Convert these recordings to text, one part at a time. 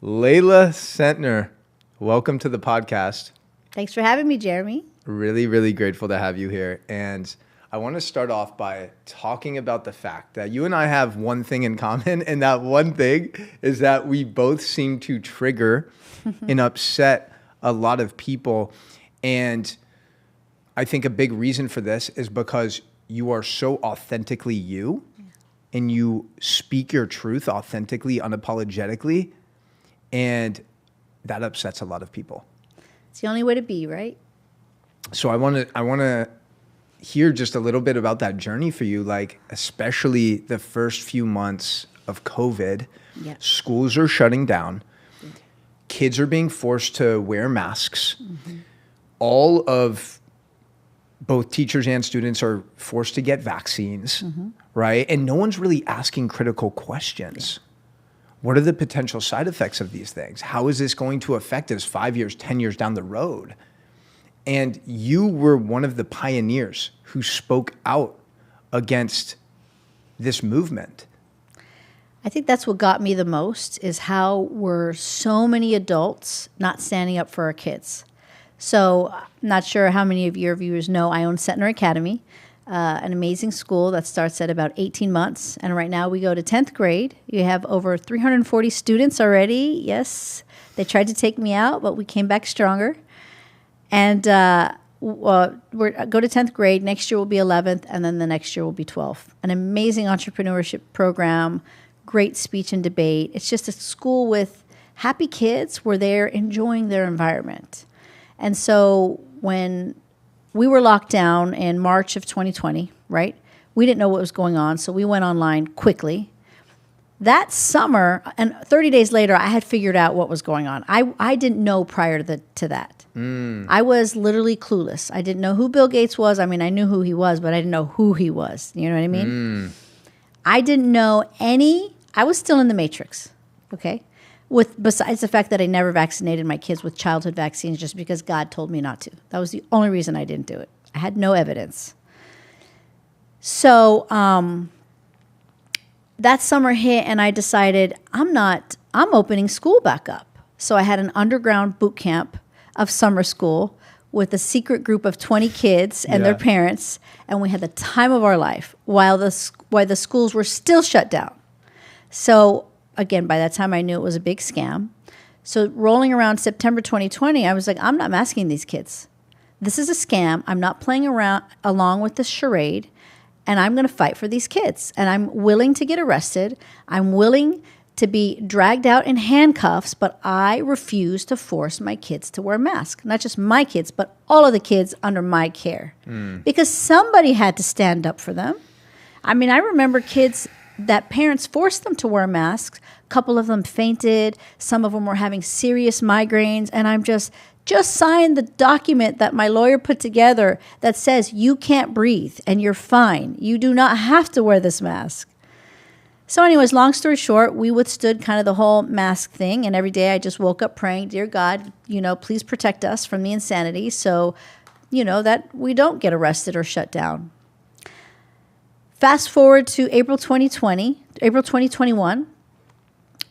Leila Centner, welcome to the podcast. Thanks for having me, Jeremy. Really, really grateful to have you here. And I want to start off by talking about the fact that you and I have one thing in common, and that one thing is that we both seem to trigger and upset a lot of people. And I think a big reason for this is because you are so authentically you, and you speak your truth authentically, unapologetically, and that upsets a lot of people. It's the only way to be, right? So I want to hear just a little bit about that journey for you, like especially the first few months of COVID. Yeah. Schools are shutting down. Kids are being forced to wear masks. Mm-hmm. All of both teachers and students are forced to get vaccines, right? And no one's really asking critical questions. Yeah. What are the potential side effects of these things? How is this going to affect us 5 years, 10 years down the road? And you were one of the pioneers who spoke out against this movement. I think that's what got me the most, is how were so many adults not standing up for our kids. So I'm not sure how many of your viewers know I own Centner Academy, an amazing school that starts at about 18 months. And right now we go to 10th grade. You have over 340 students already. Yes, they tried to take me out, but we came back stronger. And we're go to 10th grade. Next year will be 11th, and then the next year will be 12th. An amazing entrepreneurship program, great speech and debate. It's just a school with happy kids where they're enjoying their environment. And so when we were locked down in March of 2020, right? We didn't know what was going on, so we went online quickly. That summer, and 30 days later, I had figured out what was going on. I didn't know prior to that. I was literally clueless. I didn't know who Bill Gates was. I mean, I knew who he was, but I didn't know who he was. You know what I mean? I didn't know I was still in the matrix, okay? Besides the fact that I never vaccinated my kids with childhood vaccines just because God told me not to. That was the only reason I didn't do it. I had no evidence. So that summer hit, and I decided I'm opening school back up. So I had an underground boot camp of summer school with a secret group of 20 kids and their parents, and we had the time of our life while the schools were still shut down. So again, by that time, I knew it was a big scam. So rolling around September 2020, I was like, I'm not masking these kids. This is a scam. I'm not playing around along with the charade, and I'm going to fight for these kids. And I'm willing to get arrested. I'm willing to be dragged out in handcuffs, but I refuse to force my kids to wear masks. Not just my kids, but all of the kids under my care. Because somebody had to stand up for them. I mean, I remember kids that parents forced them to wear masks. A couple of them fainted. Some of them were having serious migraines. And I'm just sign the document that my lawyer put together that says you can't breathe and you're fine. You do not have to wear this mask. So anyways, long story short, we withstood kind of the whole mask thing. And every day I just woke up praying, dear God, please protect us from the insanity so, that we don't get arrested or shut down. Fast forward to April 2021,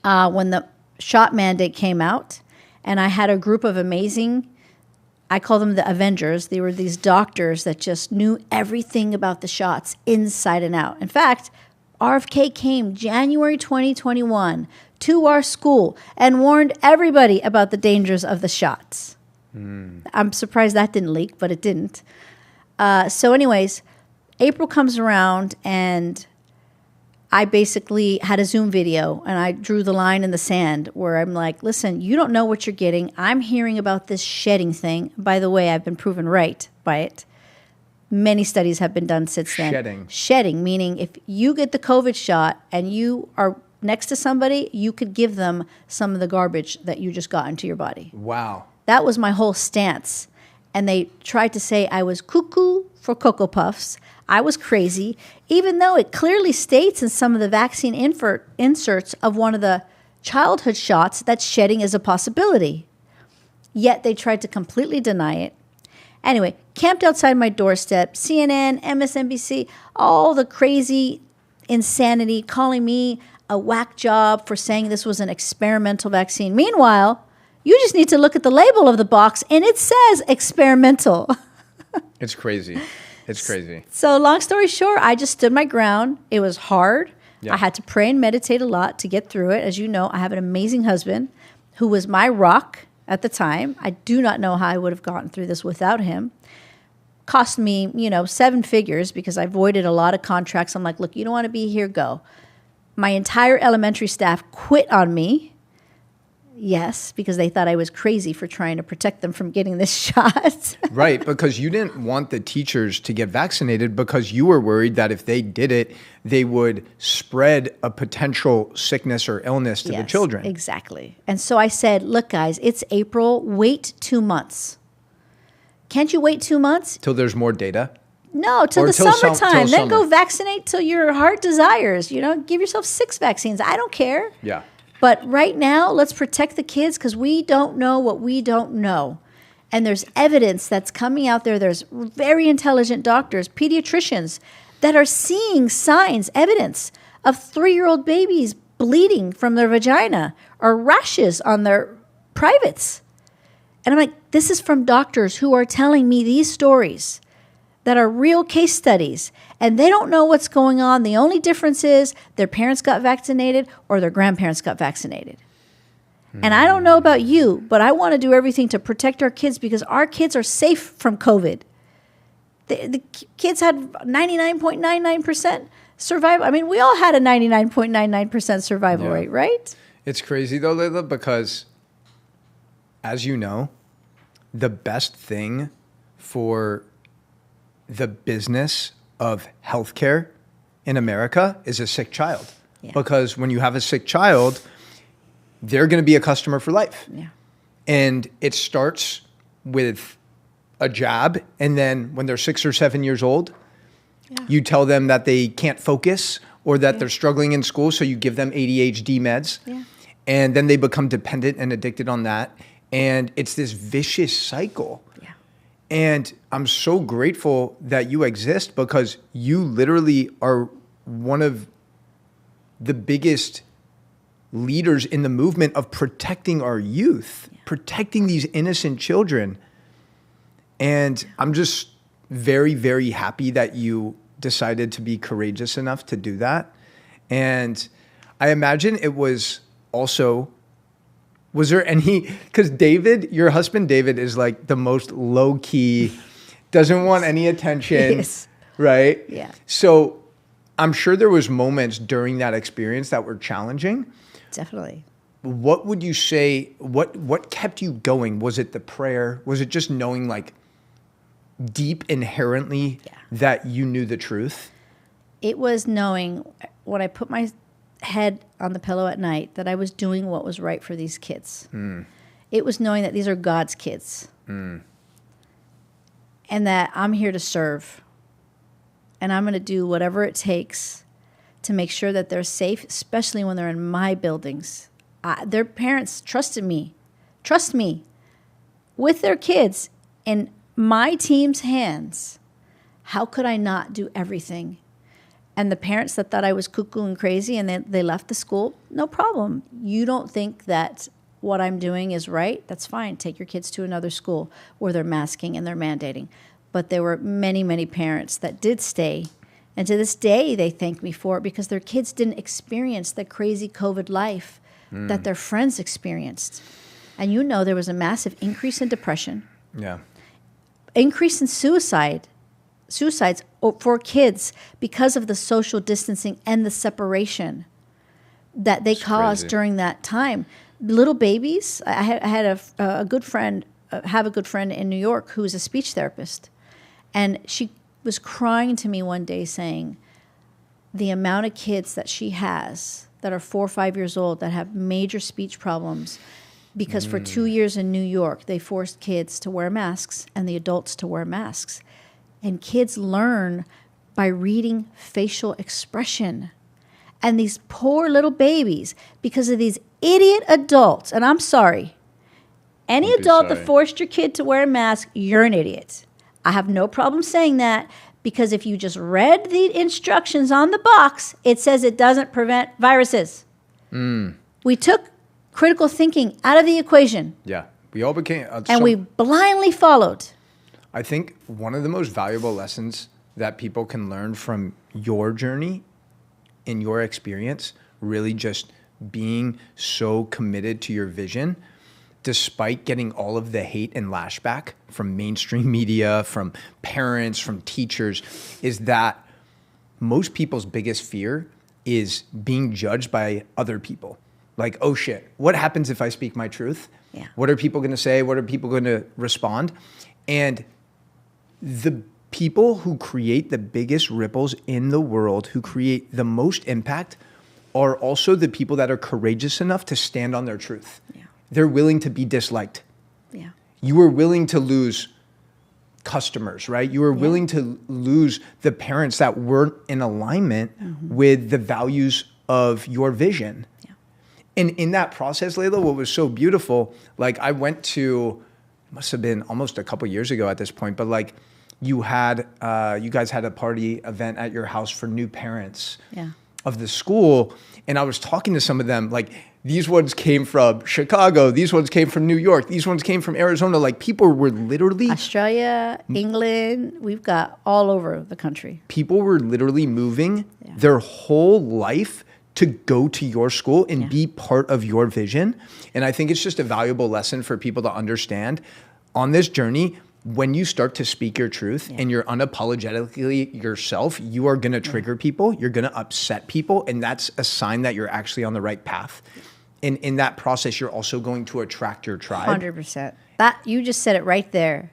when the shot mandate came out, and I had a group of amazing, I call them the Avengers. They were these doctors that just knew everything about the shots inside and out. In fact, RFK came January 2021 to our school and warned everybody about the dangers of the shots. I'm surprised that didn't leak, but it didn't. So anyways, April comes around, and I basically had a Zoom video, and I drew the line in the sand where I'm like, listen, you don't know what you're getting. I'm hearing about this shedding thing. By the way, I've been proven right by it. Many studies have been done since then. Shedding, meaning if you get the COVID shot and you are next to somebody, you could give them some of the garbage that you just got into your body. Wow. That was my whole stance. And they tried to say I was cuckoo for Cocoa Puffs. I was crazy, even though it clearly states in some of the vaccine inserts of one of the childhood shots that shedding is a possibility. Yet they tried to completely deny it. Anyway, camped outside my doorstep, CNN, MSNBC, all the crazy insanity calling me a whack job for saying this was an experimental vaccine. Meanwhile, you just need to look at the label of the box and it says experimental. It's crazy. It's crazy. So long story short, I just stood my ground. It was hard. Yeah. I had to pray and meditate a lot to get through it. As you know, I have an amazing husband who was my rock at the time. I do not know how I would have gotten through this without him. Cost me, 7 figures because I voided a lot of contracts. I'm like, look, you don't want to be here, go. My entire elementary staff quit on me. Yes, because they thought I was crazy for trying to protect them from getting this shot. Right, because you didn't want the teachers to get vaccinated because you were worried that if they did it, they would spread a potential sickness or illness to the children. Exactly. And so I said, look, guys, it's April. Wait 2 months. Can't you wait 2 months? Till there's more data? No, till the summertime. Then go vaccinate till your heart desires. Give yourself 6 vaccines. I don't care. Yeah. But right now, let's protect the kids because we don't know what we don't know. And there's evidence that's coming out there. There's very intelligent doctors, pediatricians, that are seeing signs, evidence of 3-year-old babies bleeding from their vagina or rashes on their privates. And I'm like, this is from doctors who are telling me these stories that are real case studies, and they don't know what's going on. The only difference is their parents got vaccinated or their grandparents got vaccinated. And I don't know about you, but I want to do everything to protect our kids because our kids are safe from COVID. The kids had 99.99% survival. I mean, we all had a 99.99% survival rate, right? It's crazy though, Leila, because as you know, the best thing for the business of healthcare in America is a sick child. Yeah. Because when you have a sick child, they're going to be a customer for life. Yeah. And it starts with a jab. And then when they're 6 or 7 years old, you tell them that they can't focus or that they're struggling in school. So you give them ADHD meds. Yeah. And then they become dependent and addicted on that. And it's this vicious cycle. And I'm so grateful that you exist because you literally are one of the biggest leaders in the movement of protecting our youth, protecting these innocent children. And I'm just very, very happy that you decided to be courageous enough to do that. And I imagine it was also... Was there any, because David, your husband David is like the most low key, doesn't want any attention, right? Yeah. So I'm sure there was moments during that experience that were challenging. Definitely. What would you say, what kept you going? Was it the prayer? Was it just knowing like deep inherently that you knew the truth? It was knowing when I put my head on the pillow at night that I was doing what was right for these kids. It was knowing that these are God's kids and that I'm here to serve and I'm going to do whatever it takes to make sure that they're safe, especially when they're in my buildings. Their parents trust me with their kids in my team's hands. How could I not do everything? And the parents that thought I was cuckoo and crazy and they left the school, no problem. You don't think that what I'm doing is right? That's fine. Take your kids to another school where they're masking and they're mandating. But there were many, many parents that did stay. And to this day, they thank me for it because their kids didn't experience the crazy COVID life that their friends experienced. And there was a massive increase in depression. Yeah. Increase in suicides for kids because of the social distancing and the separation that they caused during that time. Little babies. I had a good friend, have a good friend in New York who's a speech therapist, and she was crying to me one day saying the amount of kids that she has that are 4 or 5 years old that have major speech problems because for 2 years in New York they forced kids to wear masks and the adults to wear masks. And kids learn by reading facial expression. And these poor little babies, because of these idiot adults, and I'm sorry, any adult that forced your kid to wear a mask, you're an idiot. I have no problem saying that Because if you just read the instructions on the box, it says it doesn't prevent viruses. We took critical thinking out of the equation. Yeah. We all became... and we blindly followed. I think one of the most valuable lessons that people can learn from your journey, in your experience, really just being so committed to your vision, despite getting all of the hate and lashback from mainstream media, from parents, from teachers, is that most people's biggest fear is being judged by other people. Like, oh shit, what happens if I speak my truth? Yeah. What are people gonna say? What are people gonna respond? And the people who create the biggest ripples in the world, who create the most impact, are also the people that are courageous enough to stand on their truth. Yeah. They're willing to be disliked. Yeah. You were willing to lose customers, right? You were willing to lose the parents that weren't in alignment with the values of your vision. Yeah. And in that process, Leila, what was so beautiful, like I went to, must have been almost a couple years ago at this point, but like you guys had a party event at your house for new parents of the school. And I was talking to some of them, like these ones came from Chicago, these ones came from New York, these ones came from Arizona. Like people were literally... Australia, England, we've got all over the country. People were literally moving their whole life to go to your school and be part of your vision. And I think it's just a valuable lesson for people to understand on this journey. When you start to speak your truth and you're unapologetically yourself, you are going to trigger people, you're going to upset people, and that's a sign that you're actually on the right path. And in that process, you're also going to attract your tribe. 100%. That, you just said it right there.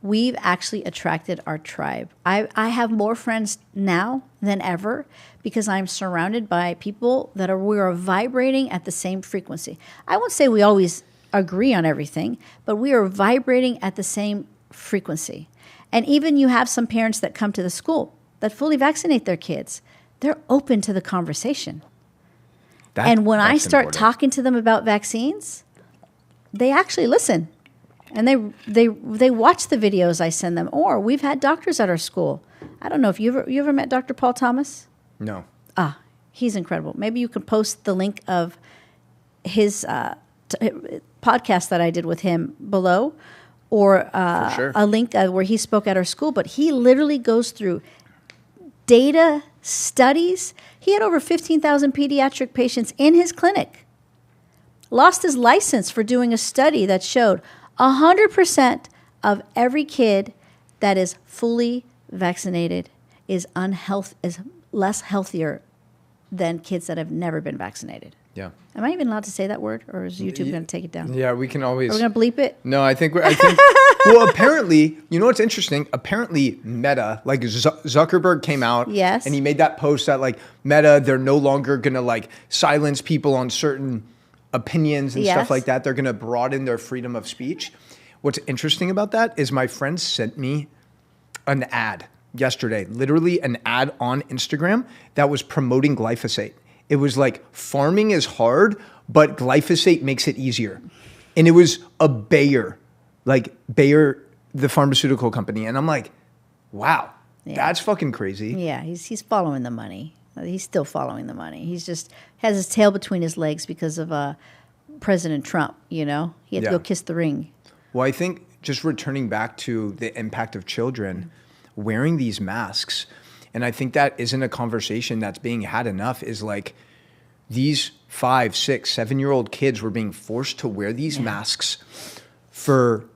We've actually attracted our tribe. I have more friends now than ever because I'm surrounded by people that we are vibrating at the same frequency. I won't say we always agree on everything, but we are vibrating at the same frequency. And even you have some parents that come to the school that fully vaccinate their kids. They're open to the conversation. And when I start talking to them about vaccines, they actually listen. And they watch the videos I send them. Or we've had doctors at our school. I don't know if you ever met Dr. Paul Thomas? No. He's incredible. Maybe you could post the link of his podcast that I did with him below, or a link where he spoke at our school. But he literally goes through data, studies. He had over 15,000 pediatric patients in his clinic. Lost his license for doing a study that showed 100% of every kid that is fully vaccinated is less healthier than kids that have never been vaccinated. Yeah. Am I even allowed to say that word, or is YouTube going to take it down? Yeah, we can always... Are we going to bleep it? No, I think... Well, apparently, you know what's interesting? Apparently, Meta, like Zuckerberg came out, and he made that post that like Meta, they're no longer going to like silence people on certain opinions and stuff like that. They're going to broaden their freedom of speech. What's interesting about that is my friend sent me an ad yesterday, literally an ad on Instagram that was promoting glyphosate. It was like, farming is hard, but glyphosate makes it easier. And it was a Bayer, the pharmaceutical company. And I'm like, wow, that's fucking crazy. Yeah, he's following the money. He's still following the money. He's just has his tail between his legs because of President Trump, you know? He had to go kiss the ring. Well, I think just returning back to the impact of children, wearing these masks, and I think that isn't a conversation that's being had enough, is like these 5, 6, 7-year-old kids were being forced to wear these masks for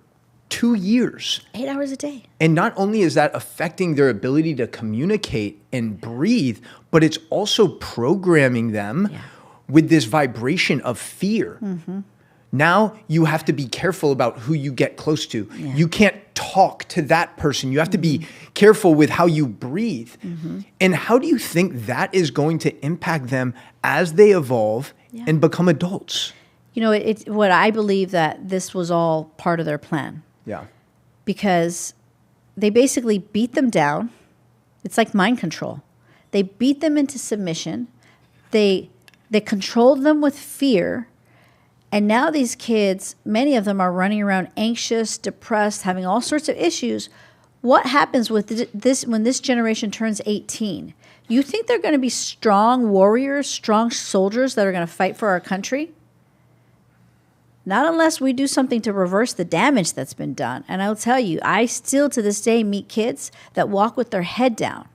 2 years. 8 hours a day. And not only is that affecting their ability to communicate and breathe, but it's also programming them with this vibration of fear. Mm-hmm. Now you have to be careful about who you get close to. Yeah. You can't talk to that person. You have to be careful with how you breathe. Mm-hmm. And how do you think that is going to impact them as they evolve and become adults? You know, it's what I believe, that this was all part of their plan. Yeah. Because they basically beat them down. It's like mind control. They beat them into submission. They controlled them with fear. And now these kids, many of them are running around anxious, depressed, having all sorts of issues What happens with this when this generation turns 18? You think they're going to be strong warriors, strong soldiers that are going to fight for our country? Not unless we do something to reverse the damage that's been done. And I'll tell you, I still to this day meet kids that walk with their head down.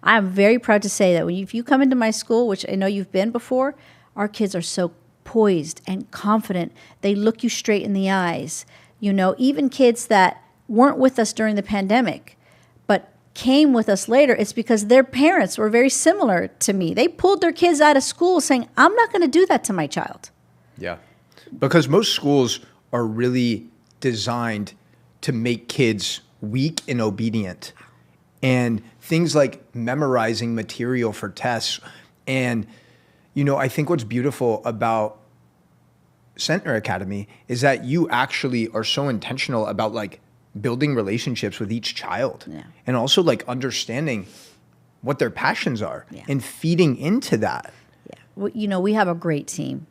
I'm very proud to say that if you come into my school, which I know you've been before, our kids are so poised and confident. They look you straight in the eyes. You know, even kids that weren't with us during the pandemic, but came with us later, it's because their parents were very similar to me. They pulled their kids out of school saying, I'm not going to do that to my child. Yeah. Because most schools are really designed to make kids weak and obedient. And things like memorizing material for tests. And, you know, I think what's beautiful about Centner Academy is that you actually are so intentional about like building relationships with each child. Yeah. And also like understanding what their passions are and feeding into that. Yeah. Well, you know, we have a great team.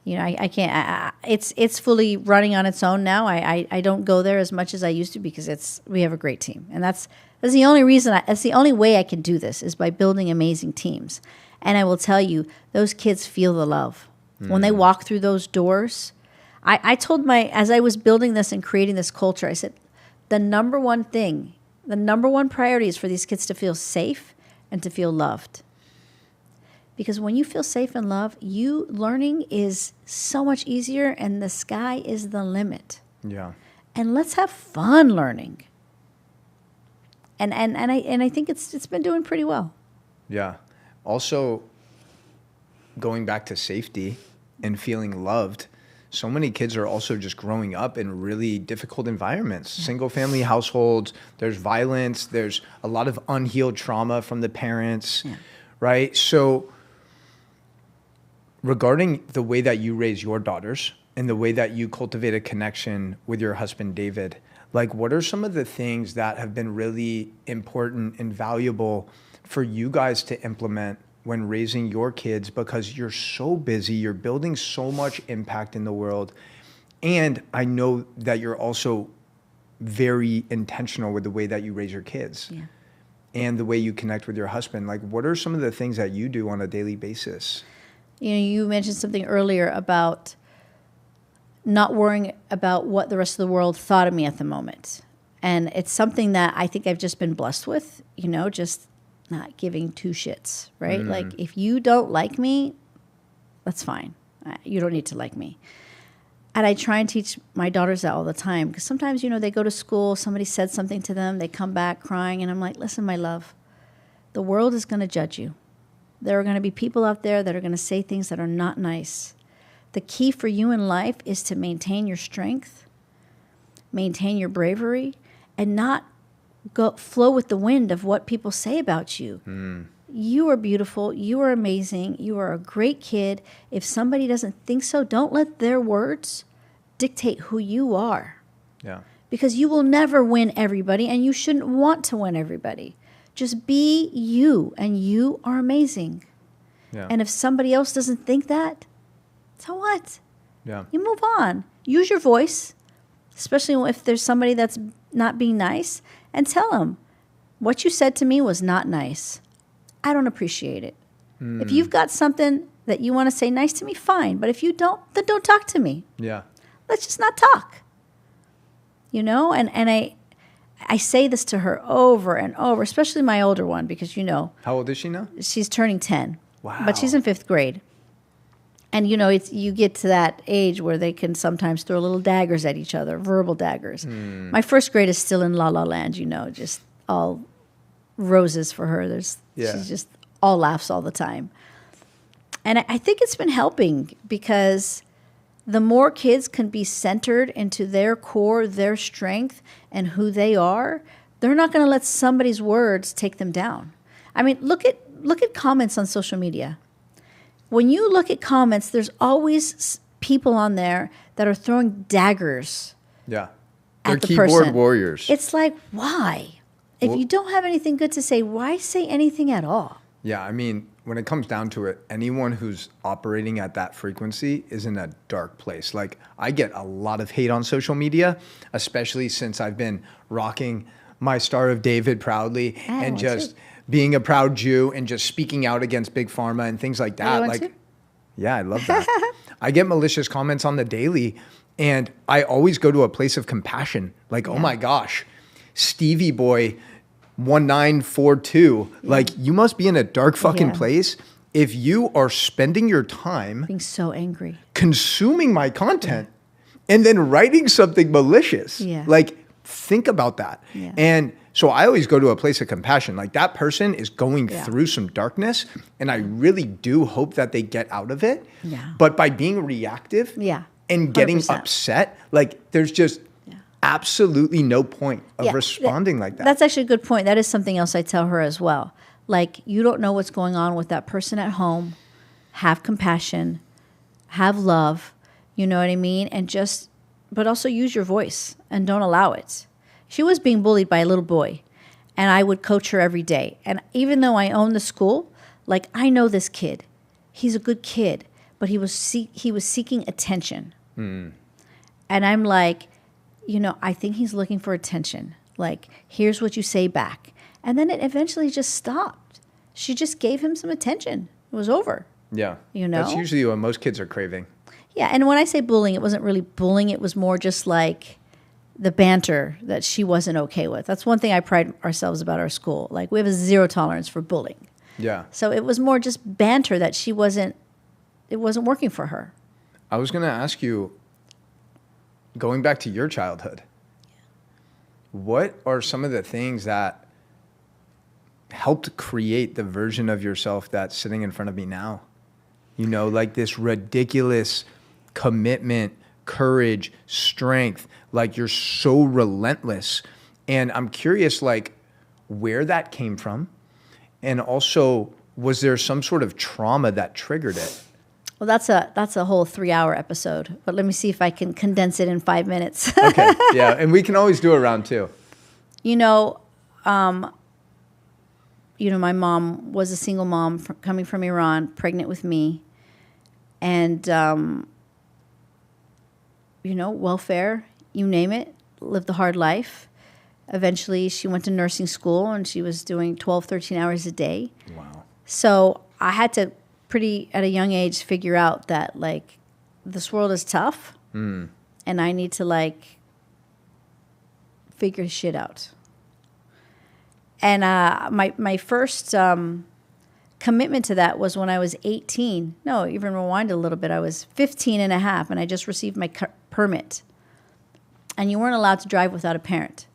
You know, I can't. It's fully running on its own now. I don't go there as much as I used to because we have a great team, and that's the only reason. That's the only way I can do this is by building amazing teams. And I will tell you, those kids feel the love when they walk through those doors. I told as I was building this and creating this culture, I said, the number one priority is for these kids to feel safe and to feel loved. Because when you feel safe and loved, learning is so much easier and the sky is the limit. Yeah. And let's have fun learning. And I think it's been doing pretty well. Yeah. Also, going back to safety and feeling loved, so many kids are also just growing up in really difficult environments. Yeah. Single family households, there's violence, there's a lot of unhealed trauma from the parents, right? So regarding the way that you raise your daughters and the way that you cultivate a connection with your husband, David, like what are some of the things that have been really important and valuable for you guys to implement when raising your kids? Because you're so busy, you're building so much impact in the world. And I know that you're also very intentional with the way that you raise your kids and the way you connect with your husband. Like what are some of the things that you do on a daily basis? You know, you mentioned something earlier about not worrying about what the rest of the world thought of me at the moment. And it's something that I think I've just been blessed with, you know, just not giving two shits, right? Like if you don't like me, that's fine. You don't need to like me. And I try and teach my daughters that all the time because sometimes, you know, they go to school, somebody said something to them, they come back crying, and I'm like, listen, my love, the world is going to judge you. There are going to be people out there that are going to say things that are not nice. The key for you in life is to maintain your strength, maintain your bravery, and not flow with the wind of what people say about you. You are beautiful. You are amazing. You are a great kid. If somebody doesn't think so, don't let their words dictate who you are. Yeah. Because you will never win everybody, and you shouldn't want to win everybody. Just be you, and you are amazing. Yeah. And if somebody else doesn't think that, so what? Yeah. You move on. Use your voice, especially if there's somebody that's not being nice, and tell them, what you said to me was not nice. I don't appreciate it. If you've got something that you want to say nice to me, fine. But if you don't, then don't talk to me. Yeah. Let's just not talk. You know, and I say this to her over and over, especially my older one, because, you know. How old is she now? She's turning 10. Wow. But she's in 5th grade. And, you know, you get to that age where they can sometimes throw little daggers at each other, verbal daggers. My 1st grade is still in La La Land, you know, just all roses for her. She's just all laughs all the time. And I think it's been helping because the more kids can be centered into their core, their strength, and who they are, they're not going to let somebody's words take them down. I mean, look at comments on social media. When you look at comments, there's always people on there that are throwing daggers. Yeah. They're keyboard warriors. It's like, why? If you don't have anything good to say, why say anything at all? Yeah, I mean, when it comes down to it, anyone who's operating at that frequency is in a dark place. Like, I get a lot of hate on social media, especially since I've been rocking my Star of David proudly and just being a proud Jew and just speaking out against big pharma and things like that. Like, yeah, I love that. I get malicious comments on the daily, and I always go to a place of compassion. Like, oh my gosh, Stevie Boy 1942. Like, you must be in a dark fucking place if you are spending your time being so angry, consuming my content, and then writing something malicious. Like, think about that. And so I always go to a place of compassion. Like, that person is going through some darkness, and I really do hope that they get out of it. But by being reactive and getting 100%. Upset, like, there's just absolutely no point of responding like that. That's actually a good point. That is something else I tell her as well. Like, you don't know what's going on with that person at home. Have compassion, have love, you know what I mean? And just, but also use your voice and don't allow it. She was being bullied by a little boy, and I would coach her every day. And even though I own the school, like, I know this kid. He's a good kid, but he was seeking attention. And I'm like, you know, I think he's looking for attention. Like, here's what you say back. And then it eventually just stopped. She just gave him some attention. It was over. Yeah. You know? That's usually what most kids are craving. Yeah. And when I say bullying, it wasn't really bullying. It was more just like the banter that she wasn't okay with. That's one thing I pride ourselves about our school. Like, we have a zero tolerance for bullying. Yeah. So it was more just banter that it wasn't working for her. I was going to ask you, going back to your childhood, what are some of the things that helped create the version of yourself that's sitting in front of me now? You know, like this ridiculous commitment, courage, strength, like you're so relentless. And I'm curious, like, where that came from. And also, was there some sort of trauma that triggered it? Well, that's a whole 3-hour episode, but let me see if I can condense it in 5 minutes. Okay, yeah, and we can always do a round 2. You know, my mom was a single mom coming from Iran, pregnant with me, and welfare, you name it, lived a hard life. Eventually, she went to nursing school, and she was doing 12, 13 hours a day. Wow. So I had to at a young age, figure out that, like, this world is tough, and I need to, like, figure shit out. And my first commitment to that was when I was 18. No, even rewind a little bit. I was 15 and a half, and I just received my permit. And you weren't allowed to drive without a parent.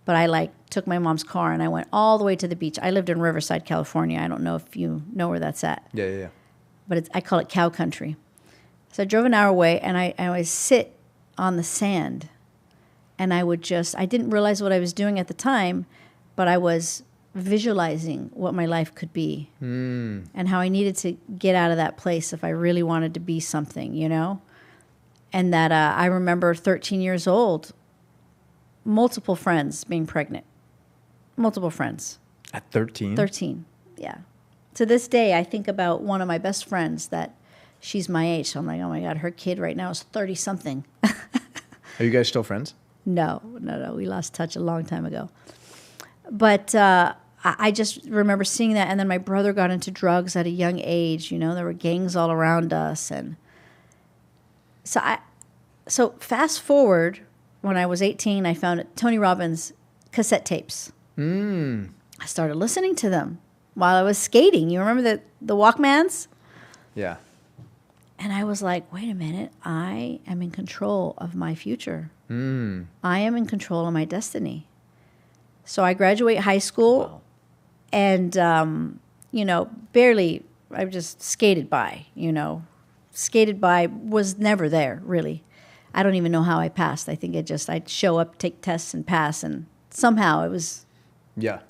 But I, like, took my mom's car, and I went all the way to the beach. I lived in Riverside, California. I don't know if you know where that's at. Yeah. But I call it cow country. So I drove an hour away, and I would sit on the sand, and I didn't realize what I was doing at the time, but I was visualizing what my life could be and how I needed to get out of that place if I really wanted to be something, you know? And that I remember 13 years old, multiple friends being pregnant. Multiple friends. At 13? 13, yeah. To this day, I think about one of my best friends that she's my age. So I'm like, oh, my God, her kid right now is 30-something. Are you guys still friends? No. We lost touch a long time ago. But I just remember seeing that. And then my brother got into drugs at a young age. You know, there were gangs all around us. And so fast forward, when I was 18, I found Tony Robbins cassette tapes. I started listening to them while I was skating. You remember the Walkmans? Yeah. And I was like, wait a minute, I am in control of my future. I am in control of my destiny. So I graduate high school, and, barely, I just skated by, was never there, really. I don't even know how I passed. I think I'd show up, take tests, and pass, and somehow it was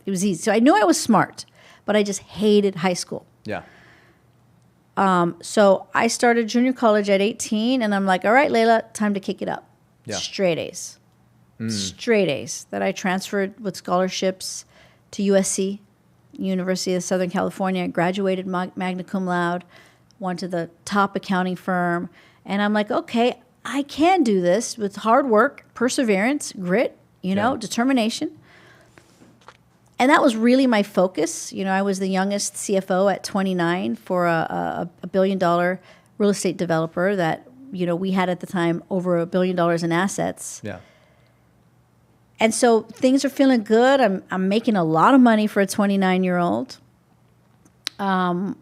easy. So I knew I was smart, but I just hated high school. Yeah. So I started junior college at 18, and I'm like, all right, Leila, time to kick it up. Yeah. Straight A's. Straight A's. That I transferred with scholarships to USC, University of Southern California, graduated magna cum laude, went to the top accounting firm, and I'm like, okay, I can do this with hard work, perseverance, grit, determination. And that was really my focus. I was the youngest CFO at 29 for a $1 billion real estate developer that, we had at the time over $1 billion in assets. Yeah. And so things are feeling good. I'm making a lot of money for a 29-year-old. I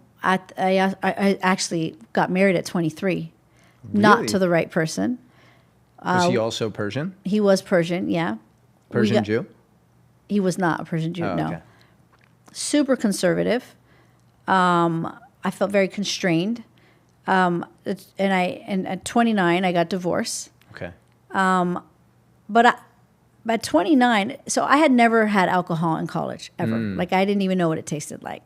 actually got married at 23, not to the right person. Was he also Persian? He was Persian, yeah. Persian Jew? He was not a Persian Jew, no. Okay. Super conservative. I felt very constrained. And at 29, I got divorced. Okay. But at 29, so I had never had alcohol in college, ever. Like, I didn't even know what it tasted like.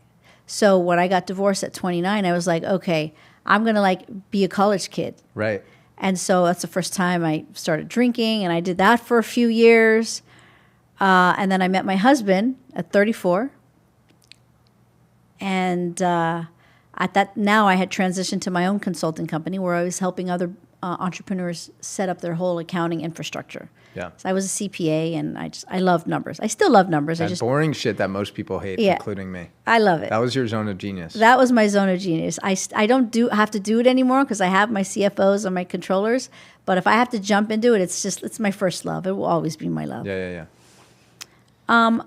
So when I got divorced at 29, I was like, okay, I'm going to, be a college kid. Right. And so that's the first time I started drinking, and I did that for a few years. And then I met my husband at 34. And at that, now I had transitioned to my own consulting company where I was helping other entrepreneurs set up their whole accounting infrastructure. Yeah. So I was a CPA, and I loved numbers. I still love numbers. That boring shit that most people hate, including me. I love it. That was your zone of genius. That was my zone of genius. I don't have to do it anymore because I have my CFOs and my controllers. But if I have to jump into it, it's my first love. It will always be my love. Yeah. And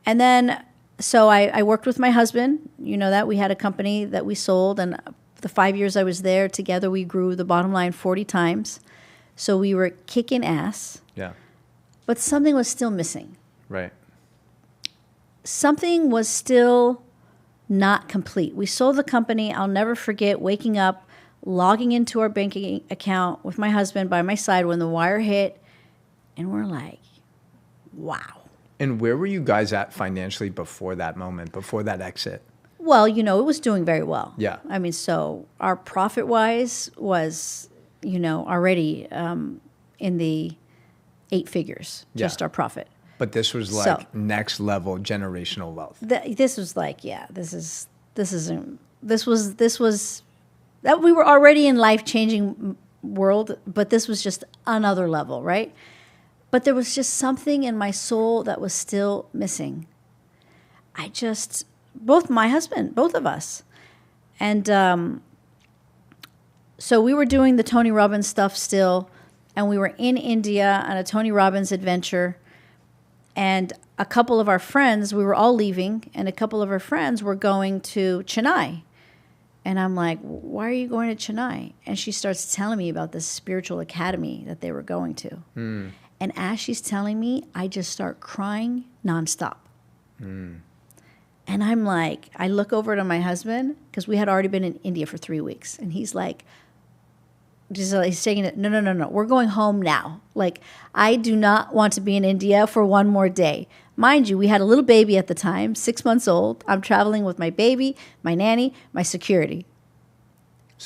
then, so I worked with my husband. That we had a company that we sold, and the 5 years I was there together, we grew the bottom line 40 times. So we were kicking ass. Yeah. But something was still missing. Right. Something was still not complete. We sold the company. I'll never forget waking up, logging into our banking account with my husband by my side when the wire hit, and we're like, wow. And where were you guys at financially before that moment, before that exit? Well, it was doing very well. Yeah. I mean, so our profit-wise was, already in the 8 figures, just our profit. But this was next level generational wealth. This was that we were already in life-changing world, but this was just another level, right? But there was just something in my soul that was still missing. Both my husband, both of us. And so we were doing the Tony Robbins stuff still, and we were in India on a Tony Robbins adventure. And a couple of our friends, we were all leaving, and a couple of our friends were going to Chennai. And I'm like, why are you going to Chennai? And she starts telling me about this spiritual academy that they were going to. And as she's telling me, I just start crying nonstop. And I'm like, I look over to my husband, because we had already been in India for 3 weeks. And he's like, he's taking it, no, we're going home now. Like, I do not want to be in India for one more day. Mind you, we had a little baby at the time, 6 months old. I'm traveling with my baby, my nanny, my security,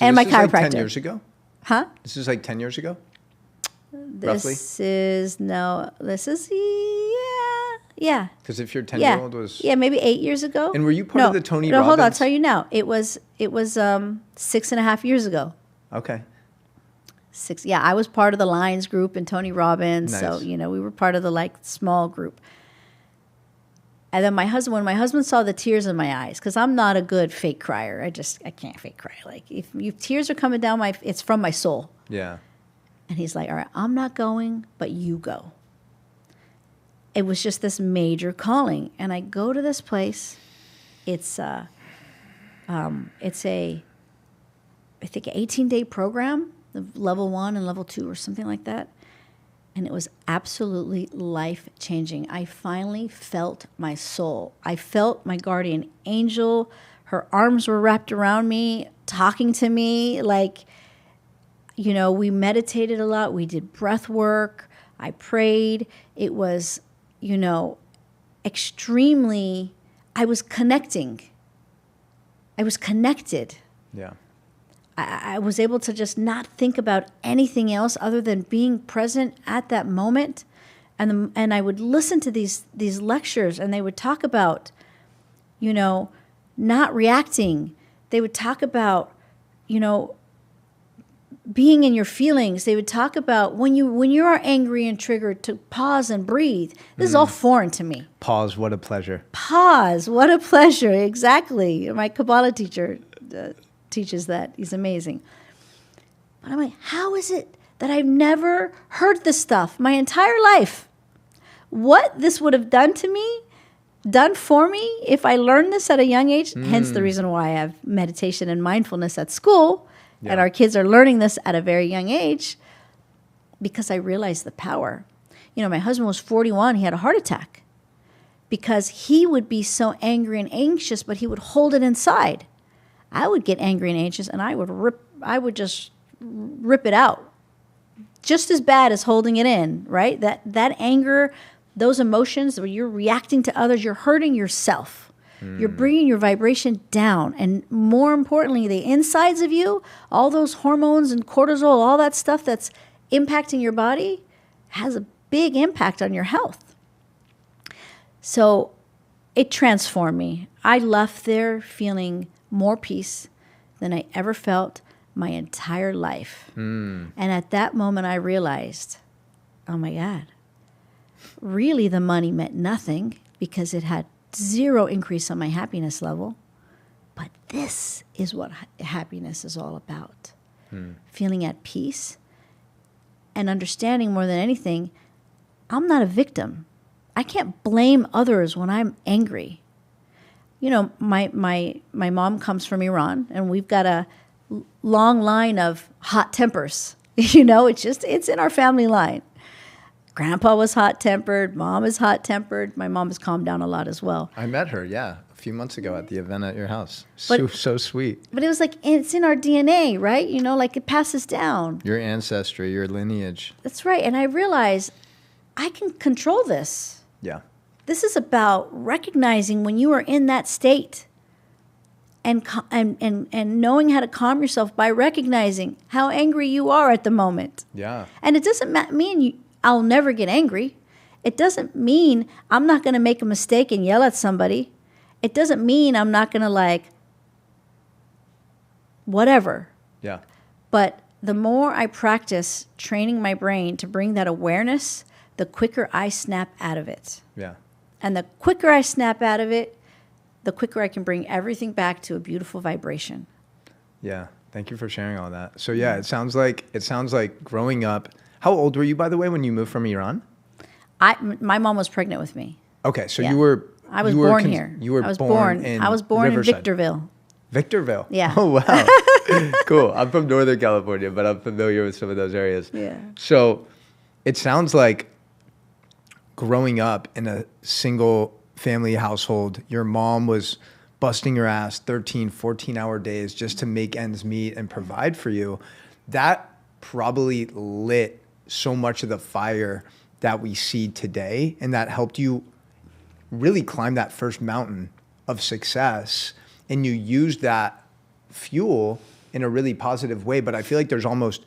and my chiropractor. Like 10 years ago? Huh? This is like 10 years ago? This is, yeah. Because if your 10-year-old was... Yeah, maybe 8 years ago. And were you part of the Tony Robbins? No, hold on, I'll tell you now. It was 6.5 years ago. Okay. I was part of the Lions group in Tony Robbins. Nice. So, we were part of the small group. And then when my husband saw the tears in my eyes, because I'm not a good fake crier. I can't fake cry. Like, if tears are coming down it's from my soul. Yeah. And he's like, all right, I'm not going, but you go. It was just this major calling. And I go to this place. It's I think, an 18-day program, level 1 and level 2 or something like that. And it was absolutely life-changing. I finally felt my soul. I felt my guardian angel. Her arms were wrapped around me, talking to me. Like, we meditated a lot. We did breath work. I prayed. It was, extremely, I was connecting. I was connected. Yeah. I was able to just not think about anything else other than being present at that moment. And I would listen to these lectures, and they would talk about, not reacting. They would talk about, being in your feelings. They would talk about when you are angry and triggered to pause and breathe. This is all foreign to me. Pause, what a pleasure. Pause, what a pleasure. Exactly. My Kabbalah teacher teaches that. He's amazing. But I'm like, how is it that I've never heard this stuff my entire life? What this would have done for me if I learned this at a young age, hence the reason why I have meditation and mindfulness at school, and our kids are learning this at a very young age, because I realized the power. My husband was 41, he had a heart attack, because he would be so angry and anxious, but he would hold it inside. I would get angry and anxious, and I would just rip it out. Just as bad as holding it in, right? That anger, those emotions where you're reacting to others, you're hurting yourself. You're bringing your vibration down. And more importantly, the insides of you, all those hormones and cortisol, all that stuff that's impacting your body has a big impact on your health. So it transformed me. I left there feeling more peace than I ever felt my entire life. And at that moment, I realized, oh my God, really the money meant nothing, because it had zero increase on my happiness level. But this is what happiness is all about. Feeling at peace and understanding more than anything, I'm not a victim. I can't blame others when I'm angry. My mom comes from Iran, and we've got a long line of hot tempers. It's in our family line. Grandpa was hot-tempered. Mom is hot-tempered. My mom has calmed down a lot as well. I met her, a few months ago at the event at your house. So sweet. But it was like, it's in our DNA, right? It passes down. Your ancestry, your lineage. That's right. And I realized I can control this. Yeah. This is about recognizing when you are in that state and knowing how to calm yourself by recognizing how angry you are at the moment. Yeah. And it doesn't mean I'll never get angry. It doesn't mean I'm not going to make a mistake and yell at somebody. It doesn't mean I'm not going to whatever. Yeah. But the more I practice training my brain to bring that awareness, the quicker I snap out of it. Yeah. And the quicker I snap out of it, the quicker I can bring everything back to a beautiful vibration. Yeah. Thank you for sharing all that. So it sounds like growing up. How old were you, by the way, when you moved from Iran? My mom was pregnant with me. Okay, so you were. I was born here. You were I was born in Riverside. in Victorville. Victorville. Yeah. Oh wow. Cool. I'm from Northern California, but I'm familiar with some of those areas. Yeah. So it sounds like growing up in a single family household, your mom was busting your ass 13, 14-hour days just to make ends meet and provide for you. That probably lit so much of the fire that we see today, and that helped you really climb that first mountain of success, and you used that fuel in a really positive way. But I feel like there's almost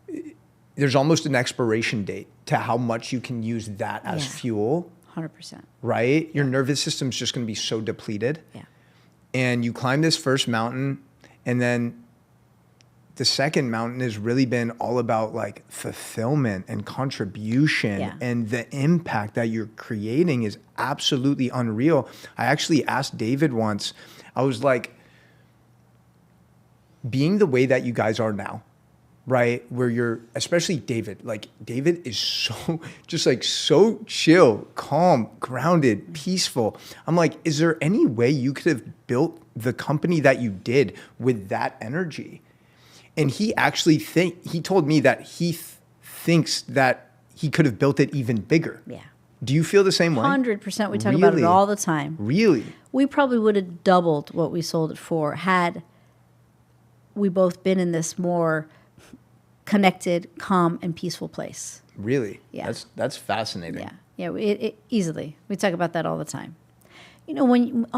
an expiration date to how much you can use that as fuel. 100%. Right? Your nervous system's just going to be so depleted. Yeah. And you climb this first mountain, and then the second mountain has really been all about fulfillment and contribution, and the impact that you're creating is absolutely unreal. I actually asked David once, I was like, being the way that you guys are now, right? Where you're, especially David, David is so so chill, calm, grounded, peaceful. I'm like, is there any way you could have built the company that you did with that energy? And he actually he told me that he thinks that he could have built it even bigger. Yeah. Do you feel the same way? 100%. We talk about it all the time. Really? We probably would have doubled what we sold it for had we both been in this more connected, calm, and peaceful place. Really? Yeah. That's fascinating. Yeah. Yeah. It easily. We talk about that all the time. When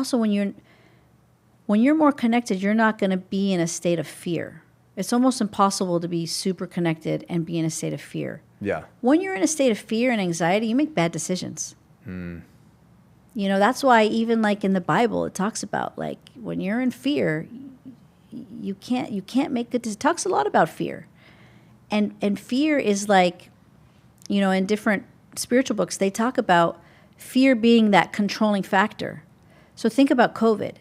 you're more connected, you're not going to be in a state of fear. It's almost impossible to be super connected and be in a state of fear. Yeah. When you're in a state of fear and anxiety, you make bad decisions. That's why even in the Bible, it talks about when you're in fear, you can't make good decisions. It talks a lot about fear. And fear is like, in different spiritual books, they talk about fear being that controlling factor. So think about COVID.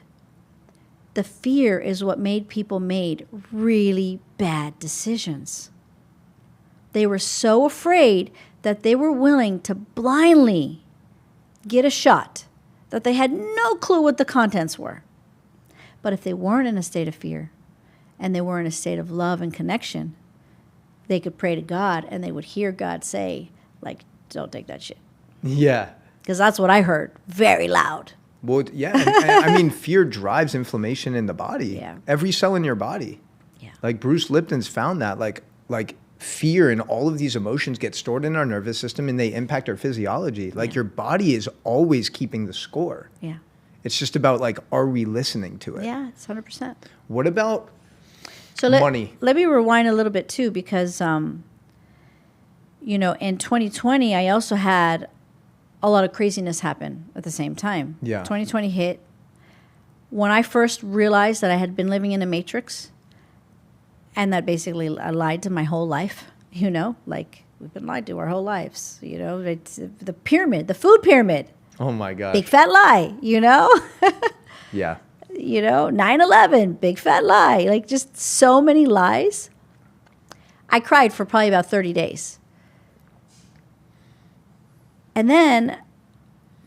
The fear is what made people made really bad decisions. They were so afraid that they were willing to blindly get a shot that they had no clue what the contents were. But if they weren't in a state of fear and they were in a state of love and connection, they could pray to God and they would hear God say, like, don't take that shit. Yeah. Because that's what I heard very loud. Well, yeah. And I mean, fear drives inflammation in the body. Yeah. Every cell in your body. Yeah. Like Bruce Lipton's found that like fear and all of these emotions get stored in our nervous system and they impact our physiology. Like your body is always keeping the score. Yeah. It's just about like, are we listening to it? Yeah, it's 100%. What about money? Let me rewind a little bit too, because, in 2020, I also had a lot of craziness happen at the same time. Yeah. 2020 hit. When I first realized that I had been living in a matrix and that basically I lied to my whole life, like we've been lied to our whole lives, it's the pyramid, the food pyramid. Oh my God. Big fat lie, Yeah. 9/11, big fat lie, like just so many lies. I cried for probably about 30 days. And then,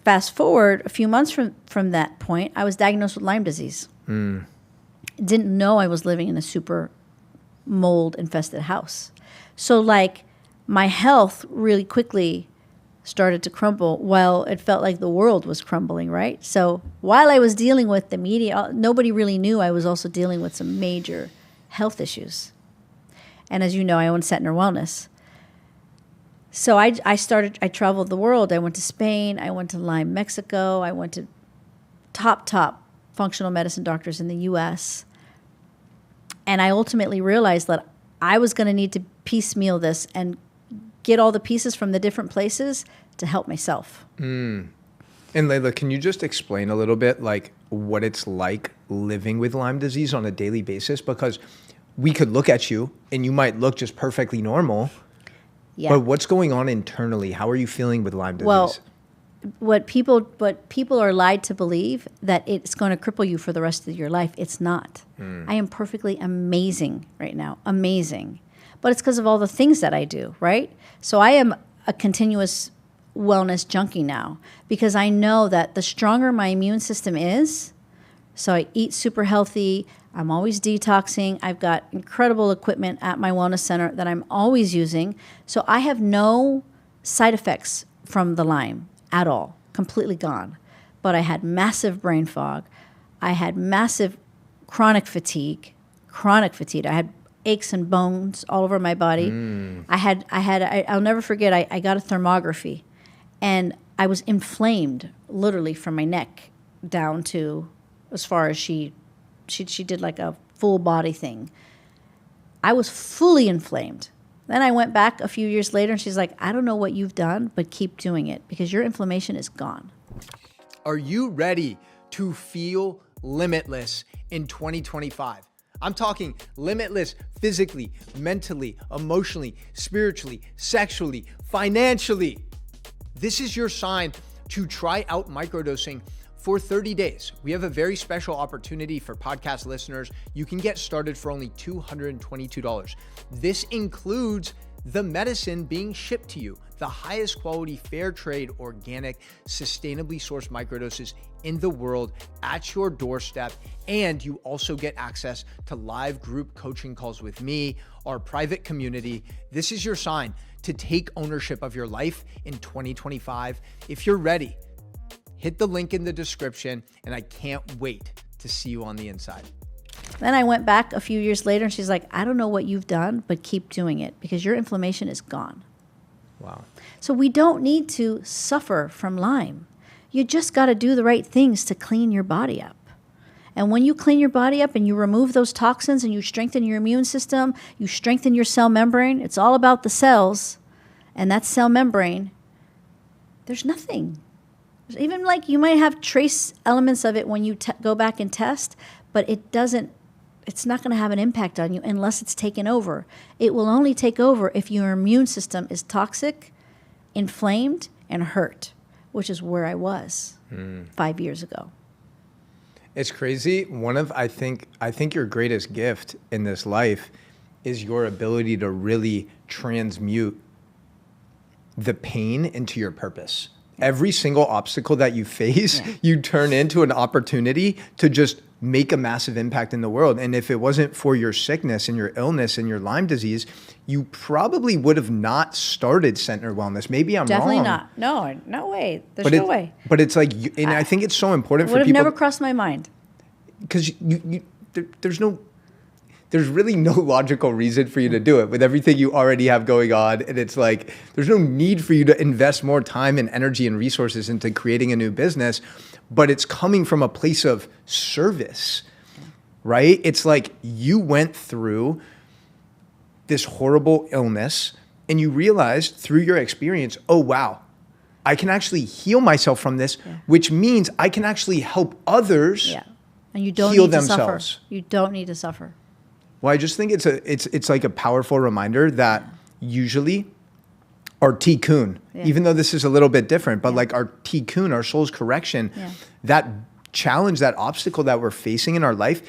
fast forward a few months from that point, I was diagnosed with Lyme disease. Didn't know I was living in a super mold-infested house. So, like, my health really quickly started to crumble while it felt like the world was crumbling, right? So, while I was dealing with the media, nobody really knew I was also dealing with some major health issues. And as you know, I own Centner Wellness. So I traveled the world. I went to Spain. I went to Lyme, Mexico. I went to top functional medicine doctors in the U.S. And I ultimately realized that I was going to need to piecemeal this and get all the pieces from the different places to help myself. And Leila, can you just explain a little bit like what it's like living with Lyme disease on a daily basis? Because we could look at you and you might look just perfectly normal. Yeah. But what's going on internally? How are you feeling with Lyme disease? Well, what people are lied to believe that it's going to cripple you for the rest of your life. It's not. I am perfectly amazing right now. Amazing. But it's because of all the things that I do, right? So I am a continuous wellness junkie now because I know that the stronger my immune system is, so I eat super healthy, I'm always detoxing. I've got incredible equipment at my wellness center that I'm always using. So I have no side effects from the Lyme at all, completely gone. But I had massive brain fog. I had massive chronic fatigue. I had aches and bones all over my body. I'll never forget, I got a thermography and I was inflamed literally from my neck down to as far as she did like a full body thing. I was fully inflamed. Then I went back a few years later and she's like, I don't know what you've done, but keep doing it because your inflammation is gone. Are you ready to feel limitless in 2025? I'm talking limitless physically, mentally, emotionally, spiritually, sexually, financially. This is your sign to try out microdosing for 30 days. We have a very special opportunity for podcast listeners. You can get started for only $222. This includes the medicine being shipped to you, the highest quality, fair trade, organic, sustainably sourced microdoses in the world at your doorstep. And you also get access to live group coaching calls with me, our private community. This is your sign to take ownership of your life in 2025. If you're ready, hit the link in the description, and I can't wait to see you on the inside. Then I went back a few years later, and she's like, I don't know what you've done, but keep doing it because your inflammation is gone. Wow. So we don't need to suffer from Lyme. You just got to do the right things to clean your body up. And when you clean your body up and you remove those toxins and you strengthen your immune system, you strengthen your cell membrane, it's all about the cells and that cell membrane, there's nothing. Even like you might have trace elements of it when you go back and test, but it doesn't it's not going to have an impact on you unless it's taken over. It will only take over if your immune system is toxic, inflamed, and hurt, which is where I was 5 years ago. It's crazy. I think your greatest gift in this life is your ability to really transmute the pain into your purpose. Every single obstacle that you face, you turn into an opportunity to just make a massive impact in the world. And if it wasn't for your sickness and your illness and your Lyme disease, you probably would have not started Centner Wellness. Maybe I'm Definitely wrong. Definitely not. No way. There's no way. But it's like, and I think it's so important for people. Would have never crossed my mind. Because there's really no logical reason for you to do it with everything you already have going on. And it's like, there's no need for you to invest more time and energy and resources into creating a new business, but it's coming from a place of service, right? It's like you went through this horrible illness and you realized through your experience, oh, wow, I can actually heal myself from this, which means I can actually help others and you don't heal need to themselves. Suffer. You don't need to suffer. Well, I just think it's like a powerful reminder that usually our tikkun, even though this is a little bit different, but like our tikkun, our soul's correction, that challenge, that obstacle that we're facing in our life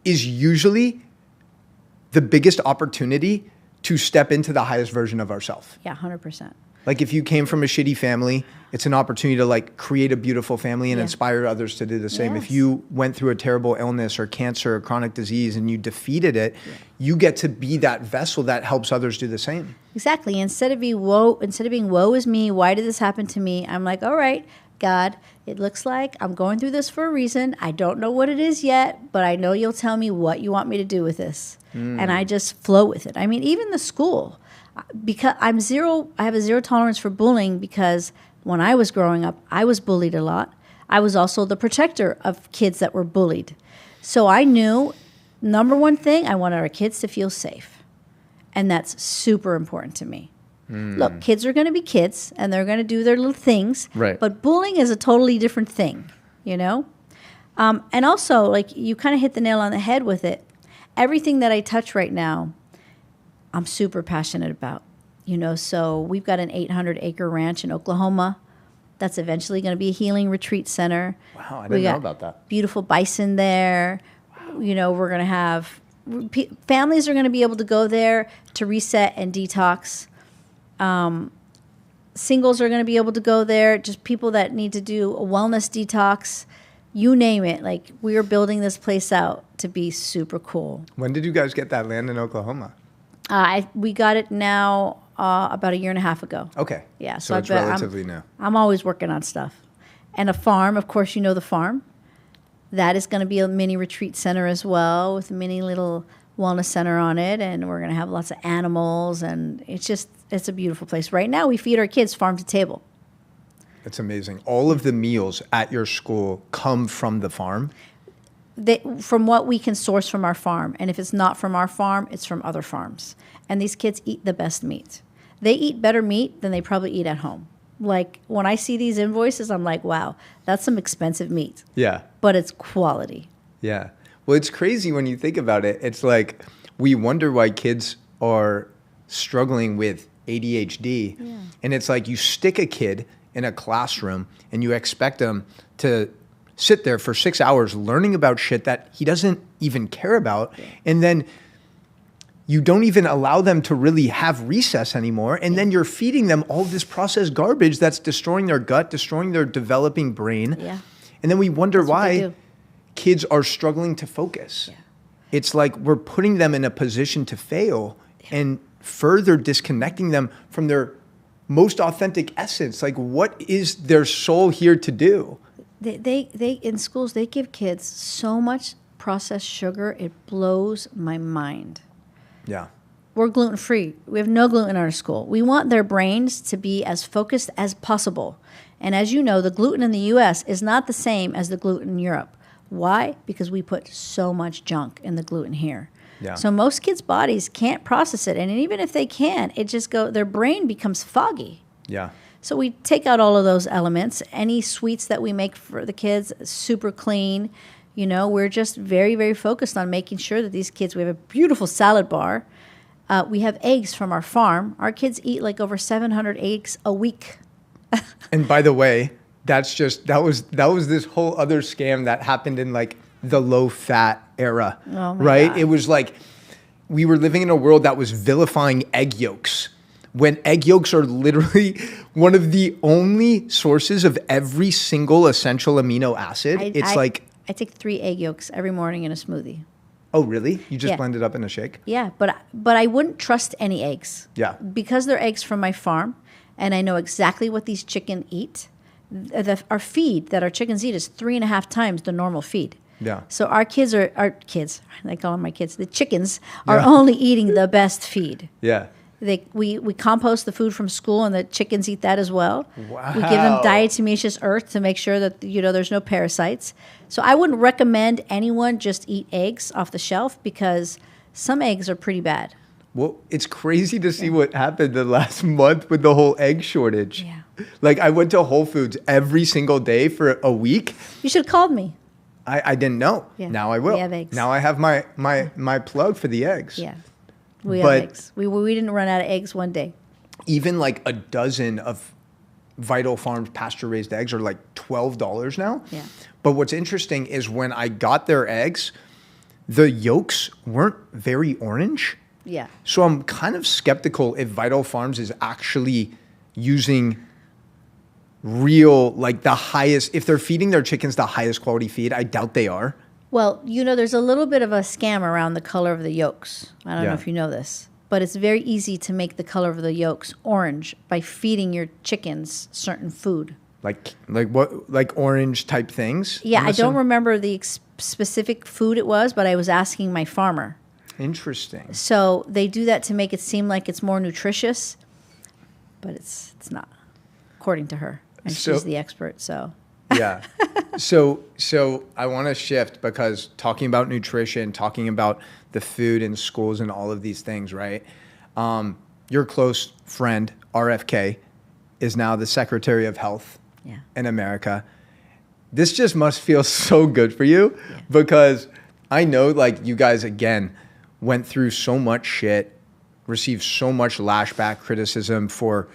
is usually the biggest opportunity to step into the highest version of ourselves. Yeah, 100%. Like if you came from a shitty family, it's an opportunity to like create a beautiful family and inspire others to do the same. If you went through a terrible illness or cancer or chronic disease and you defeated it, you get to be that vessel that helps others do the same. Exactly. Instead of being woe is me, why did this happen to me? I'm like, all right, God, it looks like I'm going through this for a reason. I don't know what it is yet, but I know you'll tell me what you want me to do with this. And I just flow with it. I mean, even the school, because I have a zero tolerance for bullying because when I was growing up, I was bullied a lot. I was also the protector of kids that were bullied. So I knew, number one thing, I wanted our kids to feel safe. And that's super important to me. Look, kids are going to be kids, and they're going to do their little things. Right. But bullying is a totally different thing, you know? And also, like, you kind of hit the nail on the head with it. Everything that I touch right now, I'm super passionate about. You know, so we've got an 800-acre ranch in Oklahoma that's eventually going to be a healing retreat center. Wow, I didn't know about that. Beautiful bison there. Wow. You know, we're going to have families are going to be able to go there to reset and detox. Singles are going to be able to go there. Just people that need to do a wellness detox. You name it. Like, we are building this place out to be super cool. When did you guys get that land in Oklahoma? We got it now about a year and a half ago. Okay. Yeah. So it's relatively new. I'm always working on stuff. And a farm, of course, you know the farm. That is going to be a mini retreat center as well with a mini little wellness center on it. And we're going to have lots of animals. And it's a beautiful place. Right now, we feed our kids farm to table. That's amazing. All of the meals at your school come from the farm? From what we can source from our farm. And if it's not from our farm, it's from other farms. And these kids eat the best meat. They eat better meat than they probably eat at home. Like, when I see these invoices, I'm like, wow, that's some expensive meat. Yeah. But it's quality. Yeah. Well, it's crazy when you think about it. It's like we wonder why kids are struggling with ADHD. Yeah. And it's like you stick a kid in a classroom and you expect them to sit there for 6 hours learning about shit that he doesn't even care about. Yeah. And then you don't even allow them to really have recess anymore. And then you're feeding them all this processed garbage that's destroying their gut, destroying their developing brain. Yeah. And then we wonder why kids are struggling to focus. Yeah. It's like we're putting them in a position to fail and further disconnecting them from their most authentic essence. Like, what is their soul here to do? They in schools, they give kids so much processed sugar, it blows my mind. Yeah. We're gluten-free. We have no gluten in our school. We want their brains to be as focused as possible. And as you know, the gluten in the U.S. is not the same as the gluten in Europe. Why? Because we put so much junk in the gluten here. Yeah. So most kids' bodies can't process it. And even if they can, their brain becomes foggy. Yeah. So we take out all of those elements. Any sweets that we make for the kids, super clean. You know, we're just very, very focused on making sure that these kids, we have a beautiful salad bar. We have eggs from our farm. Our kids eat like over 700 eggs a week. And by the way, that was this whole other scam that happened in like the low fat era, right? God. It was like we were living in a world that was vilifying egg yolks, when egg yolks are literally one of the only sources of every single essential amino acid. I take 3 egg yolks every morning in a smoothie. Oh, really? You just blend it up in a shake? Yeah, but I wouldn't trust any eggs. Yeah. Because they're eggs from my farm, and I know exactly what these chicken eat. Our feed that our chickens eat is 3.5 times the normal feed. Yeah. So our kids, I call them my kids, the chickens are only eating the best feed. Yeah. We compost the food from school, and the chickens eat that as well. Wow. We give them diatomaceous earth to make sure that there's no parasites. So I wouldn't recommend anyone just eat eggs off the shelf, because some eggs are pretty bad. Well, it's crazy to see what happened the last month with the whole egg shortage. Yeah. Like, I went to Whole Foods every single day for a week. You should have called me. I didn't know. Yeah. Now I will. We have eggs. Now I have my plug for the eggs. Yeah. We have eggs. We didn't run out of eggs one day. Even like a dozen of Vital Farms pasture-raised eggs are like $12 now. Yeah. But what's interesting is when I got their eggs, the yolks weren't very orange. Yeah. So I'm kind of skeptical if Vital Farms is actually using real, like the highest, if they're feeding their chickens the highest quality feed. I doubt they are. Well, there's a little bit of a scam around the color of the yolks. I don't know if you know this, but it's very easy to make the color of the yolks orange by feeding your chickens certain food. Like what? Like orange type things? Yeah, I don't remember the specific food it was, but I was asking my farmer. Interesting. So they do that to make it seem like it's more nutritious, but it's not, according to her. And she's the expert, so. Yeah. So I want to shift, because talking about nutrition, talking about the food in schools and all of these things, right? Your close friend, RFK, is now the Secretary of Health in America. This just must feel so good for you, because I know, like, you guys, again, went through so much shit, received so much lashback criticism for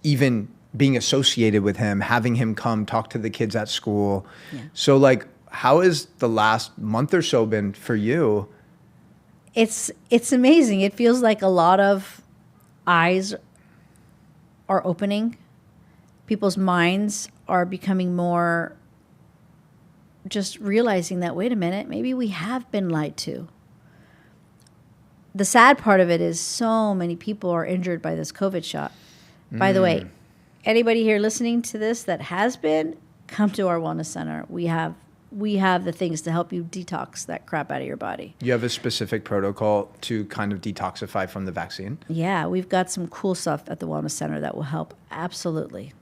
even being associated with him, having him come talk to the kids at school. Yeah. So, like, how has the last month or so been for you? It's amazing. It feels like a lot of eyes are opening. People's minds are becoming more just realizing that, wait a minute, maybe we have been lied to. The sad part of it is so many people are injured by this COVID shot. By the way, anybody here listening to this that has been, come to our wellness center. We have the things to help you detox that crap out of your body. You have a specific protocol to kind of detoxify from the vaccine? Yeah, we've got some cool stuff at the wellness center that will help. Absolutely.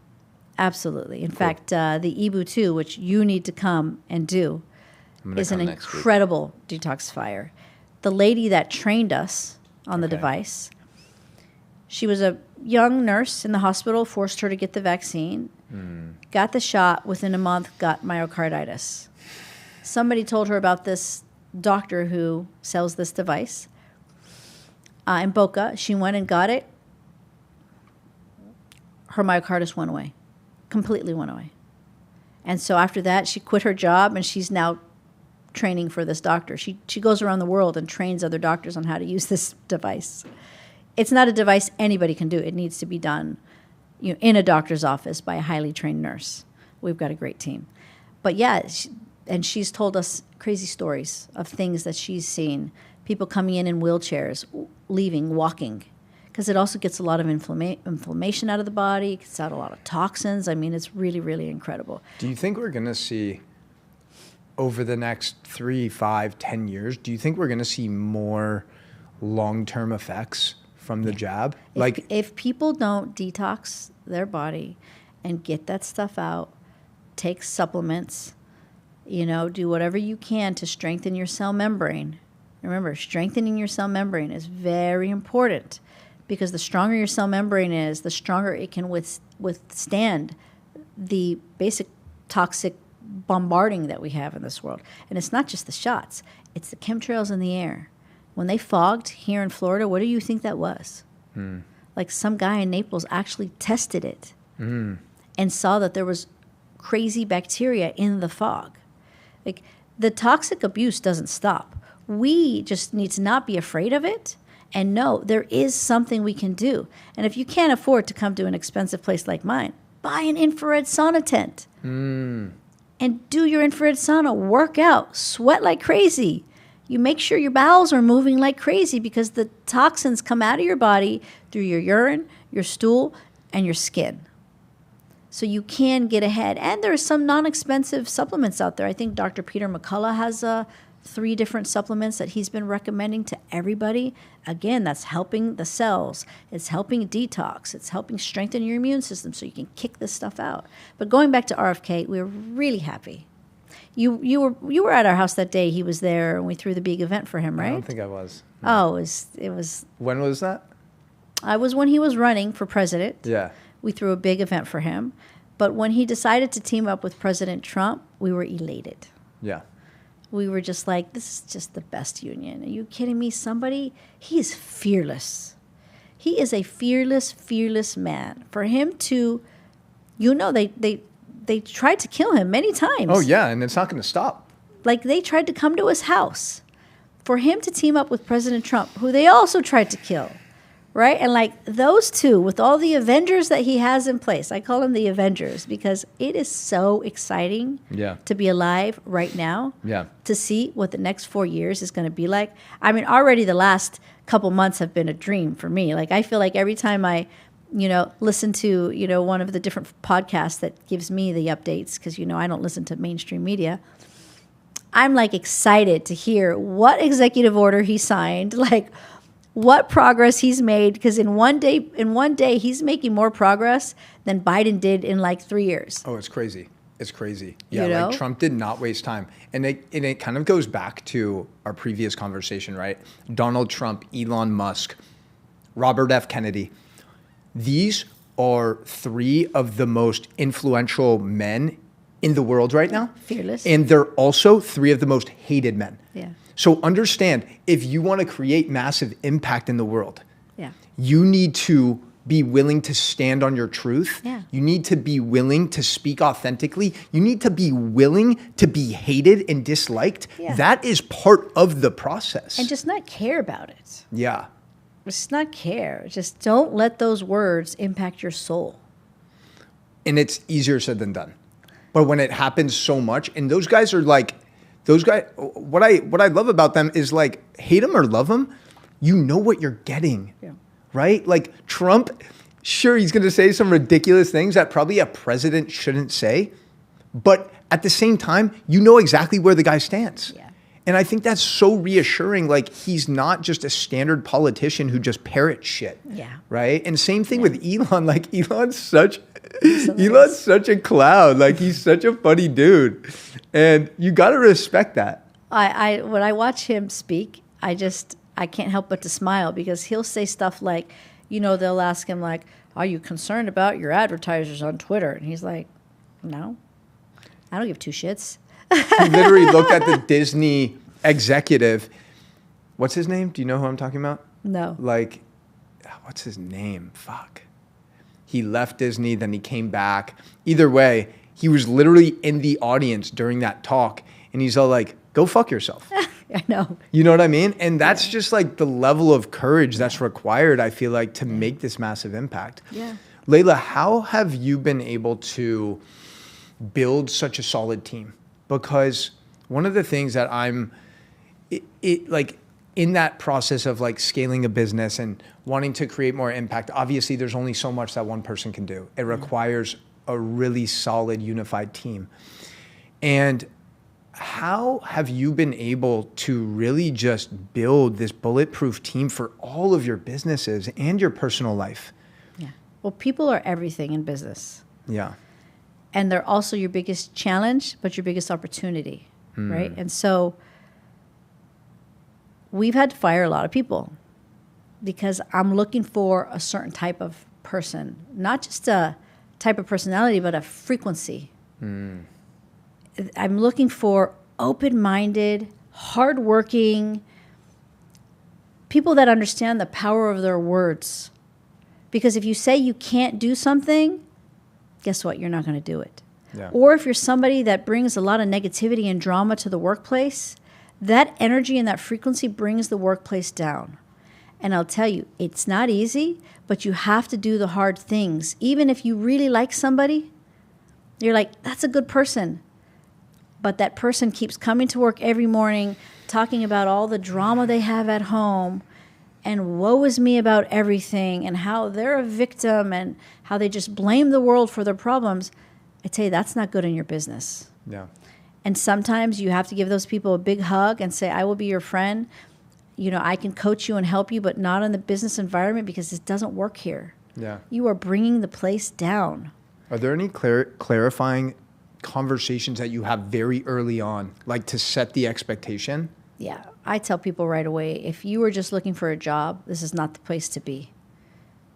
Absolutely. In fact, the Ibu 2, which you need to come and do, is an incredible detoxifier. The lady that trained us on the device, she was a young nurse in the hospital, forced her to get the vaccine, got the shot, within a month got myocarditis. Somebody told her about this doctor who sells this device in Boca. She went and got it. Her myocarditis went away, completely went away. And so after that, she quit her job, and she's now training for this doctor. She goes around the world and trains other doctors on how to use this device. It's not a device anybody can do. It needs to be done in a doctor's office by a highly trained nurse. We've got a great team. But yeah, and she's told us crazy stories of things that she's seen. People coming in wheelchairs, leaving, walking. Because it also gets a lot of inflammation out of the body. It gets out a lot of toxins. I mean, it's really, really incredible. Do you think we're going to see, over the next 3, 5, 10 years, do you think we're going to see more long-term effects from the jab? If people don't detox their body and get that stuff out, take supplements, do whatever you can to strengthen your cell membrane. Remember, strengthening your cell membrane is very important, because the stronger your cell membrane is, the stronger it can withstand the basic toxic bombarding that we have in this world. And it's not just the shots. It's the chemtrails in the air. When they fogged here in Florida, what do you think that was? Like some guy in Naples actually tested it and saw that there was crazy bacteria in the fog. Like the toxic abuse doesn't stop. We just need to not be afraid of it and know there is something we can do. And if you can't afford to come to an expensive place like mine, buy an infrared sauna tent and do your infrared sauna, work out, sweat like crazy. You make sure your bowels are moving like crazy because the toxins come out of your body through your urine, your stool, and your skin. So you can get ahead. And there are some non-expensive supplements out there. I think Dr. Peter McCullough has 3 different supplements that he's been recommending to everybody. Again, that's helping the cells. It's helping detox. It's helping strengthen your immune system so you can kick this stuff out. But going back to RFK, we were really happy. You were at our house that day. He was there, and we threw the big event for him, right? I don't think I was. No. Oh, it was. When was that? I was when he was running for president. Yeah. We threw a big event for him. But when he decided to team up with President Trump, we were elated. Yeah. We were just like, this is just the best union. Are you kidding me? He is fearless. He is a fearless man. For him to, they tried to kill him many times. Oh, yeah, and it's not going to stop. Like, they tried to come to his house. For him to team up with President Trump, who they also tried to kill, right? And, like, those two, with all the Avengers that he has in place, I call them the Avengers because it is so exciting to be alive right now, to see what the next 4 years is going to be like. I mean, already the last couple months have been a dream for me. Like, I feel like every time I listen to, one of the different podcasts that gives me the updates, because, I don't listen to mainstream media, I'm like excited to hear what executive order he signed, like what progress he's made, because in one day he's making more progress than Biden did in like 3 years. Oh, it's crazy. It's crazy. Yeah, like Trump did not waste time. And it kind of goes back to our previous conversation, right? Donald Trump, Elon Musk, Robert F. Kennedy. These are 3 of the most influential men in the world right now. Fearless. And they're also 3 of the most hated men. Yeah. So understand, if you want to create massive impact in the world, you need to be willing to stand on your truth. Yeah. You need to be willing to speak authentically. You need to be willing to be hated and disliked. Yeah. That is part of the process. And just not care about it. Yeah. Just not care. Just don't let those words impact your soul. And it's easier said than done. But when it happens so much, and those guys, what I love about them is, like, hate them or love them, you know what you're getting, right? Like Trump, sure, he's going to say some ridiculous things that probably a president shouldn't say, but at the same time, you know exactly where the guy stands. Yeah. And I think that's so reassuring. Like, he's not just a standard politician who just parrots shit. Yeah. Right? And same thing with Elon. Like, Elon's such a clown. Like, he's such a funny dude. And you got to respect that. When I watch him speak, I can't help but to smile, because he'll say stuff like, they'll ask him, like, are you concerned about your advertisers on Twitter? And he's like, no, I don't give 2 shits. He literally looked at the Disney executive. What's his name? Do you know who I'm talking about? No. Like, what's his name? Fuck. He left Disney, then he came back. Either way, he was literally in the audience during that talk, and he's all like, go fuck yourself. I know. You know what I mean? And that's just like the level of courage that's required, I feel like, to make this massive impact. Yeah. Leila, how have you been able to build such a solid team? Because one of the things that like in that process of like scaling a business and wanting to create more impact, obviously there's only so much that one person can do. It requires a really solid, unified team. And how have you been able to really just build this bulletproof team for all of your businesses and your personal life? Yeah. Well, people are everything in business. Yeah. And they're also your biggest challenge, but your biggest opportunity, right? And so we've had to fire a lot of people because I'm looking for a certain type of person, not just a type of personality, but a frequency. I'm looking for open-minded, hardworking people that understand the power of their words. Because if you say you can't do something, guess what? You're not going to do it. Yeah. Or if you're somebody that brings a lot of negativity and drama to the workplace, that energy and that frequency brings the workplace down. And I'll tell you, it's not easy, but you have to do the hard things. Even if you really like somebody, you're like, that's a good person. But that person keeps coming to work every morning, talking about all the drama they have at home, and woe is me about everything, and how they're a victim, and how they just blame the world for their problems. I tell you, that's not good in your business. Yeah. And sometimes you have to give those people a big hug and say, I will be your friend. You know, I can coach you and help you, but not in the business environment because it doesn't work here. Yeah. You are bringing the place down. Are there any clarifying conversations that you have very early on, like to set the expectation? Yeah. I tell people right away, if you were just looking for a job, this is not the place to be.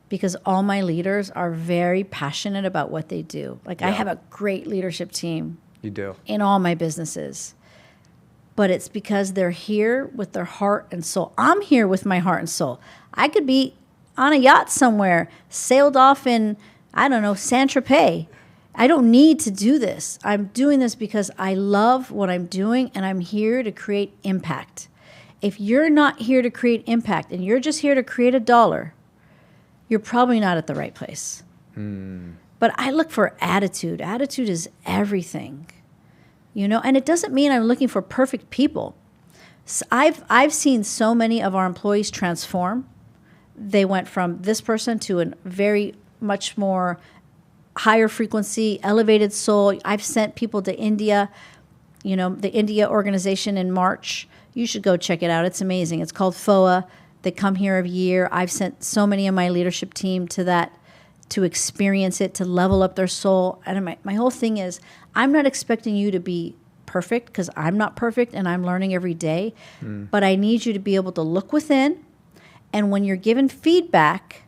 Because all my leaders are very passionate about what they do. Like, I have a great leadership team. You do. In all my businesses. But it's because they're here with their heart and soul. I'm here with my heart and soul. I could be on a yacht somewhere, sailed off in, I don't know, Saint-Tropez. I don't need to do this. I'm doing this because I love what I'm doing, and I'm here to create impact. If you're not here to create impact and you're just here to create a dollar, you're probably not at the right place. But I look for attitude. Attitude is everything, you know. And it doesn't mean I'm looking for perfect people. So I've seen so many of our employees transform. They went from this person to a very much more higher frequency, elevated soul. I've sent people to India, you know, the India organization in March. You should go check it out. It's amazing. It's called FOA. They come here every year. I've sent so many of my leadership team to that, to experience it, to level up their soul. And my whole thing is, I'm not expecting you to be perfect, because I'm not perfect and I'm learning every day. But I need you to be able to look within. And when you're given feedback,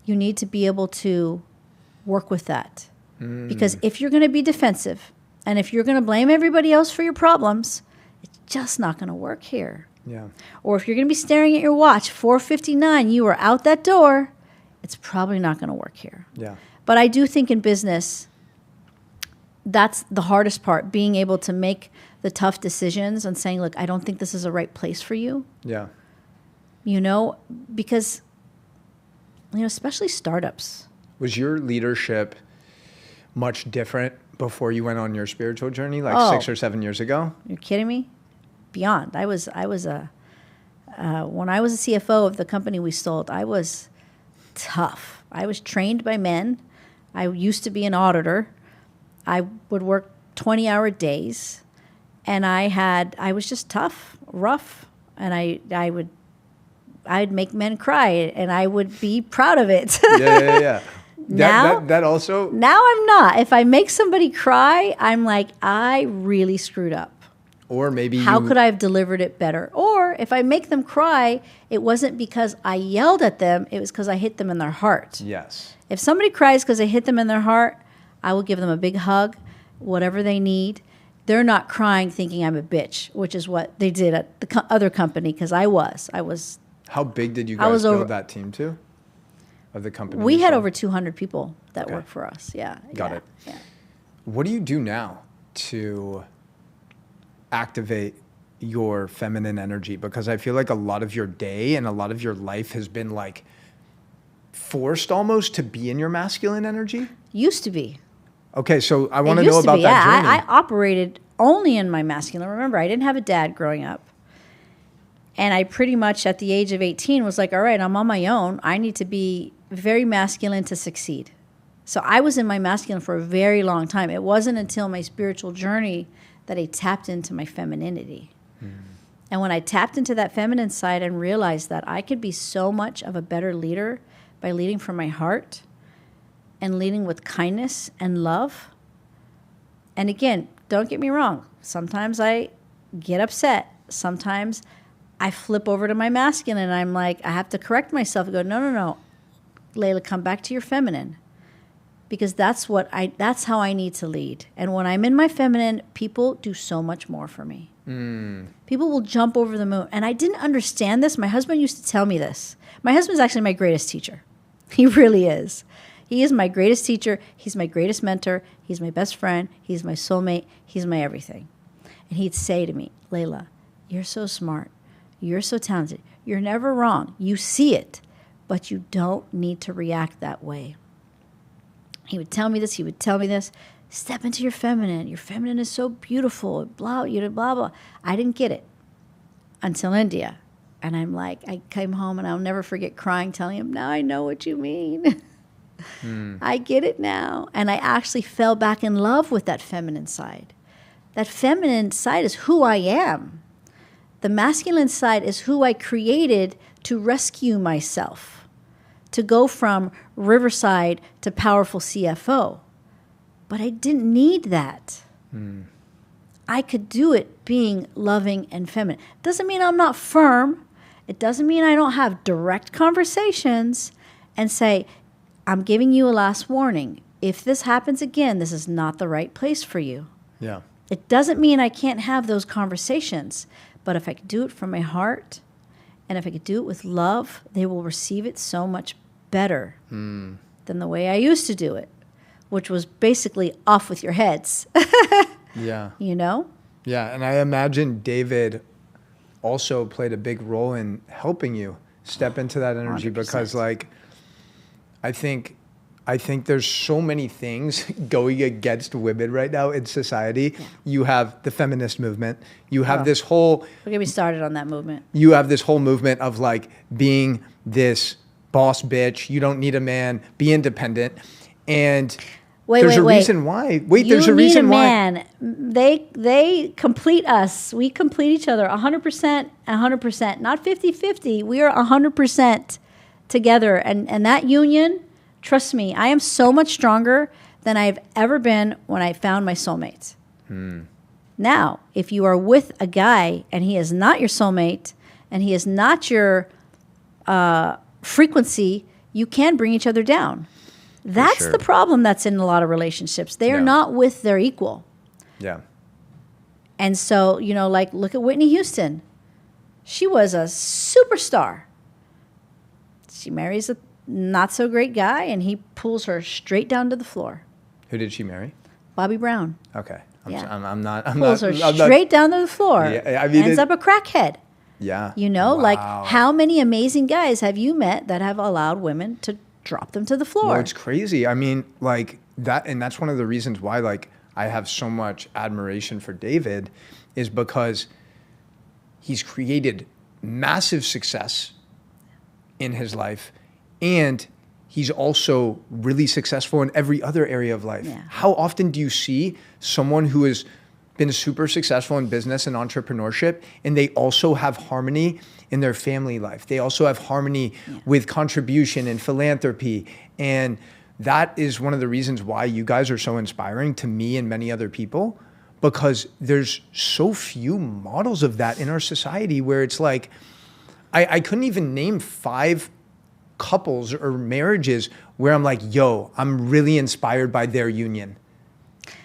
you need to be able to work with that. Because if you're going to be defensive and if you're going to blame everybody else for your problems, it's just not going to work here. Yeah. Or if you're going to be staring at your watch, 4:59, you are out that door, it's probably not going to work here. Yeah. But I do think in business, that's the hardest part, being able to make the tough decisions and saying, look, I don't think this is the right place for you. Yeah. You know, because, you know, especially startups. Was your leadership much different before you went on your spiritual journey, like 6 or 7 years ago? You're kidding me? Beyond. When I was a CFO of the company we sold, I was tough. I was trained by men. I used to be an auditor. I would work 20-hour days, and I was just tough, rough, and I'd make men cry, and I would be proud of it. Yeah. Now I'm not. If I make somebody cry, I'm like, I really screwed up. Or maybe how could I have delivered it better? Or if I make them cry, it wasn't because I yelled at them, it was because I hit them in their heart. Yes. If somebody cries because I hit them in their heart, I will give them a big hug, whatever they need. They're not crying thinking I'm a bitch, which is what they did at the other company, because I was. How big did you guys build that team to? Of the company? We had over 200 people that worked for us. Yeah. Got it. Yeah. What do you do now to activate your feminine energy? Because I feel like a lot of your day and a lot of your life has been like forced almost to be in your masculine energy. Used to be. Okay, so I want to know about that journey. I operated only in my masculine. Remember, I didn't have a dad growing up. And I pretty much at the age of 18 was like, all right, I'm on my own. I need to be very masculine to succeed. So I was in my masculine for a very long time. It wasn't until my spiritual journey that I tapped into my femininity. And when I tapped into that feminine side and realized that I could be so much of a better leader by leading from my heart and leading with kindness and love. And again, don't get me wrong. Sometimes I get upset. Sometimes I flip over to my masculine and I'm like, I have to correct myself and go, no, Leila, come back to your feminine. because that's how I need to lead. And when I'm in my feminine, people do so much more for me. People will jump over the moon. And I didn't understand this. My husband used to tell me this. My husband's actually my greatest teacher. He really is. He is my greatest teacher. He's my greatest mentor. He's my best friend. He's my soulmate. He's my everything. And he'd say to me, Leila, you're so smart. You're so talented. You're never wrong. You see it, but you don't need to react that way. He would tell me this. He would tell me this. Step into your feminine. Your feminine is so beautiful. Blah, blah, blah. I didn't get it until India. And I'm like, I came home and I'll never forget crying, telling him, now I know what you mean. I get it now. And I actually fell back in love with that feminine side. That feminine side is who I am. The masculine side is who I created to rescue myself, to go from Riverside to powerful CFO. But I didn't need that. I could do it being loving and feminine. Doesn't mean I'm not firm. It doesn't mean I don't have direct conversations and say, I'm giving you a last warning. If this happens again, this is not the right place for you. Yeah. It doesn't mean I can't have those conversations. But if I could do it from my heart, and if I could do it with love, they will receive it so much better than the way I used to do it, which was basically off with your heads. Yeah. You know? Yeah, and I imagine David also played a big role in helping you step into that energy 100%. because, like, I think there's so many things going against women right now in society. Yeah. You have the feminist movement. You have this whole... Don't get me started on that movement. You have this whole movement of, like, being this boss bitch. You don't need a man. Be independent. And... There's a reason why. There's a reason why. Man. They complete us. We complete each other 100%, 100%. Not 50-50. We are 100% together. And that union, trust me, I am so much stronger than I've ever been when I found my soulmate. Now, if you are with a guy and he is not your soulmate and he is not your frequency, you can bring each other down. That's the problem that's in a lot of relationships. They are not with their equal. Yeah. And so, you know, like, look at Whitney Houston. She was a superstar. She marries a not-so-great guy, and he pulls her straight down to the floor. Who did she marry? Bobby Brown. Okay. Pulls her straight down to the floor. Yeah, I mean, ends up a crackhead. Yeah. You know, like, how many amazing guys have you met that have allowed women to drop them to the floor? Well, it's crazy. I mean, like that, and that's one of the reasons why, like, I have so much admiration for David, is because he's created massive success in his life, and he's also really successful in every other area of life. Yeah. How often do you see someone who has been super successful in business and entrepreneurship, and they also have harmony in their family life? They also have harmony with contribution and philanthropy. And that is one of the reasons why you guys are so inspiring to me and many other people, because there's so few models of that in our society, where it's like, I couldn't even name 5 couples or marriages where I'm like, yo, I'm really inspired by their union.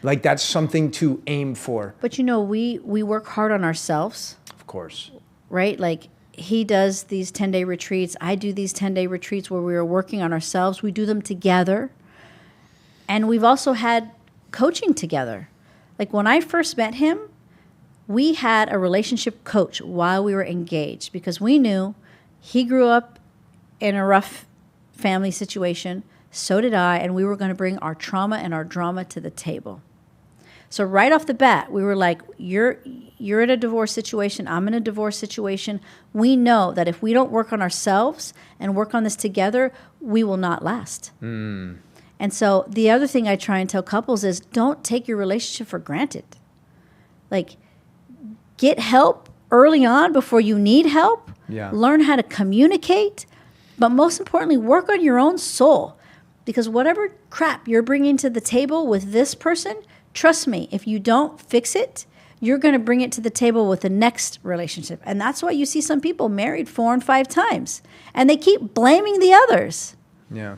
Like, that's something to aim for. But, you know, we work hard on ourselves. Of course. Right? Like, he does these 10-day retreats. I do these 10-day retreats where we are working on ourselves. We do them together. And we've also had coaching together. Like, when I first met him, we had a relationship coach while we were engaged, because we knew he grew up in a rough family situation. So did I, and we were going to bring our trauma and our drama to the table. So right off the bat, we were like, you're in a divorce situation, I'm in a divorce situation. We know that if we don't work on ourselves and work on this together, we will not last. And so the other thing I try and tell couples is, don't take your relationship for granted. Like, get help early on before you need help. Yeah. Learn how to communicate, but most importantly, work on your own soul. Because whatever crap you're bringing to the table with this person, trust me, if you don't fix it, you're going to bring it to the table with the next relationship. And that's why you see some people married 4 and 5 times, and they keep blaming the others. Yeah.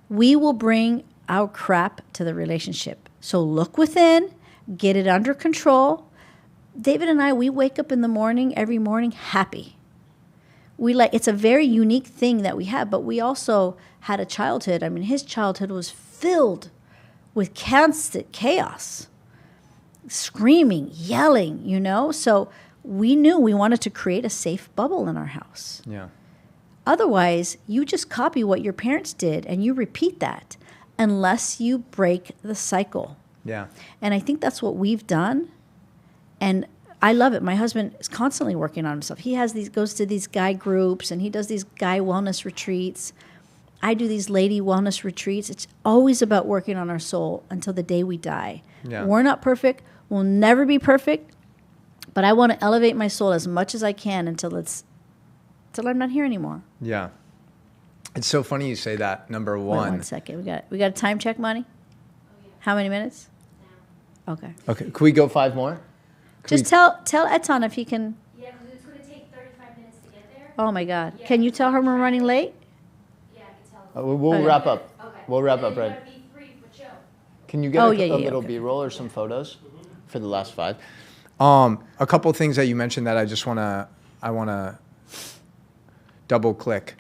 We will bring our crap to the relationship. So look within, get it under control. David and I, we wake up in the morning, every morning, happy. It's a very unique thing that we have, but we also had a childhood. I mean, his childhood was filled with constant chaos, screaming, yelling, you know? So we knew we wanted to create a safe bubble in our house. Yeah. Otherwise, you just copy what your parents did and you repeat that unless you break the cycle. Yeah. And I think that's what we've done. And I love it. My husband is constantly working on himself. He goes to these guy groups and he does these guy wellness retreats. I do these lady wellness retreats. It's always about working on our soul until the day we die. Yeah. We're not perfect. We'll never be perfect. But I want to elevate my soul as much as I can until I'm not here anymore. Yeah. It's so funny you say that, number one. Wait 1 second. We got a time check, Money? Oh, yeah. How many minutes? Okay. Okay. Can we go 5 more? Just tell Etan if he can. Yeah, because it's going to take 35 minutes to get there. Oh, my God. Yeah. Can you tell her we're running late? Yeah, I can tell. We'll Okay. wrap up. Okay. We'll wrap up, You right? gotta be free for show. Can you get Oh, a yeah, little okay. B-roll or some photos for the last 5? A couple things that you mentioned that I wanna double click.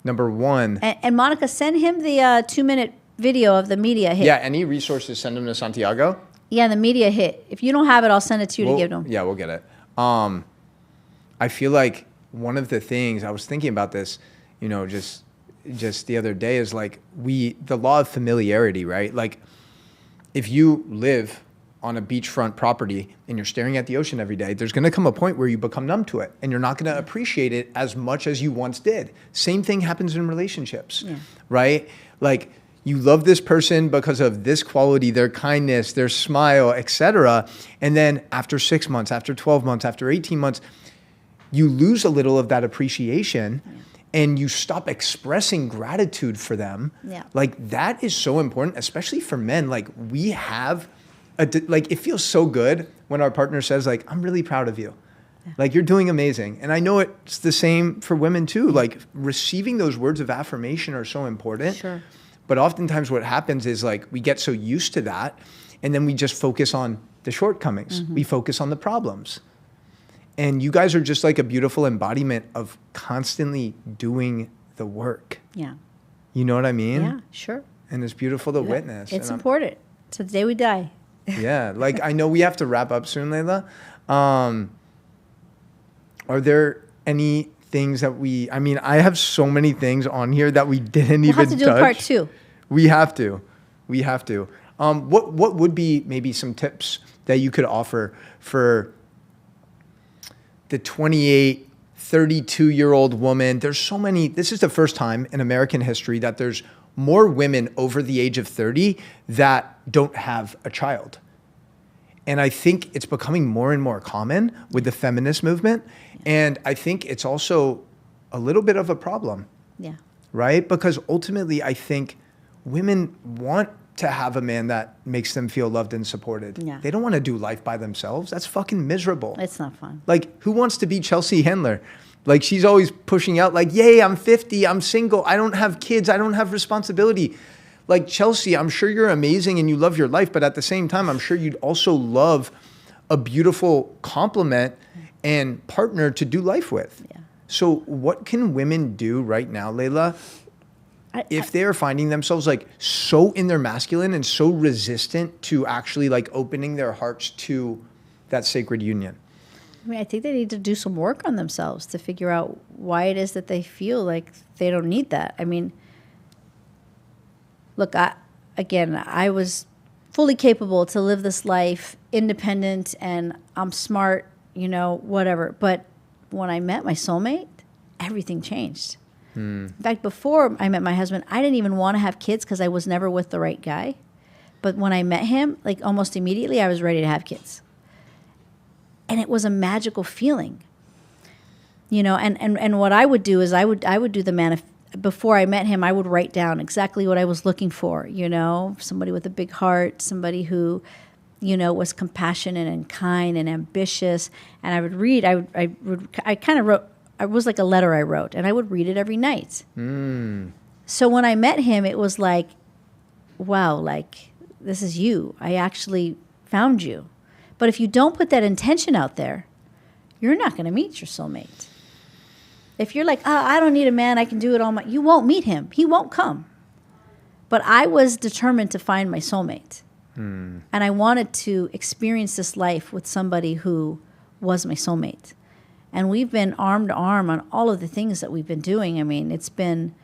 Number one. And Monica, send him the 2-minute video of the media hit. Yeah, any resources, send them to Santiago. Yeah, the media hit. If you don't have it, I'll send it to you to give to him. Yeah, we'll get it. I feel like one of the things, I was thinking about this, you know, just the other day, is like the law of familiarity, right? Like if you live on a beachfront property and you're staring at the ocean every day, there's going to come a point where you become numb to it and you're not going to appreciate it as much as you once did. Same thing happens in relationships, right? Like you love this person because of this quality, their kindness, their smile, etc. And then after 6 months, after 12 months, after 18 months, you lose a little of that appreciation and you stop expressing gratitude for them. Yeah. Like that is so important, especially for men. Like we have like it feels so good when our partner says like, I'm really proud of you. Yeah. Like you're doing amazing. And I know it's the same for women too. Like receiving those words of affirmation are so important. Sure. But oftentimes what happens is like we get so used to that and then we just focus on the shortcomings. We focus on the problems. And you guys are just like a beautiful embodiment of constantly doing the work. Yeah. You know what I mean? Yeah, sure. And it's beautiful to witness. It's And important. It's the day we die. yeah. Like I know we have to wrap up soon, Leila. Are there any things that I have so many things on here that we didn't even touch. We'll have to do a part 2. We have to. What would be maybe some tips that you could offer for the 28, 32-year-old woman? There's so many. This is the first time in American history that there's more women over the age of 30 that don't have a child. And I think it's becoming more and more common with the feminist movement. And I think it's also a little bit of a problem. Yeah. Right? Because ultimately, I think women want to have a man that makes them feel loved and supported. Yeah. They don't want to do life by themselves. That's fucking miserable. It's not fun. Like, who wants to be Chelsea Handler? Like, she's always pushing out, like, yay, I'm 50, I'm single, I don't have kids, I don't have responsibility. Like, Chelsea, I'm sure you're amazing and you love your life, but at the same time, I'm sure you'd also love a beautiful complement and partner to do life with. Yeah. So what can women do right now, Leila, if they are finding themselves like so in their masculine and so resistant to actually like opening their hearts to that sacred union? I mean, I think they need to do some work on themselves to figure out why it is that they feel like they don't need that. I mean, look, I was fully capable to live this life independent and I'm smart, whatever. But when I met my soulmate, everything changed. In fact, before I met my husband, I didn't even want to have kids because I was never with the right guy. But when I met him, like almost immediately, I was ready to have kids. And it was a magical feeling, and what I would do is I would do the before I met him, I would write down exactly what I was looking for, somebody with a big heart, somebody who, was compassionate and kind and ambitious. And I would read, I kind of wrote, it was like a letter I wrote, and I would read it every night. So when I met him, it was like, wow, like this is you. I actually found you. But if you don't put that intention out there, you're not going to meet your soulmate. If you're like, oh, I don't need a man, I can do it you won't meet him. He won't come. But I was determined to find my soulmate. And I wanted to experience this life with somebody who was my soulmate. And we've been arm to arm on all of the things that we've been doing. I mean, it's been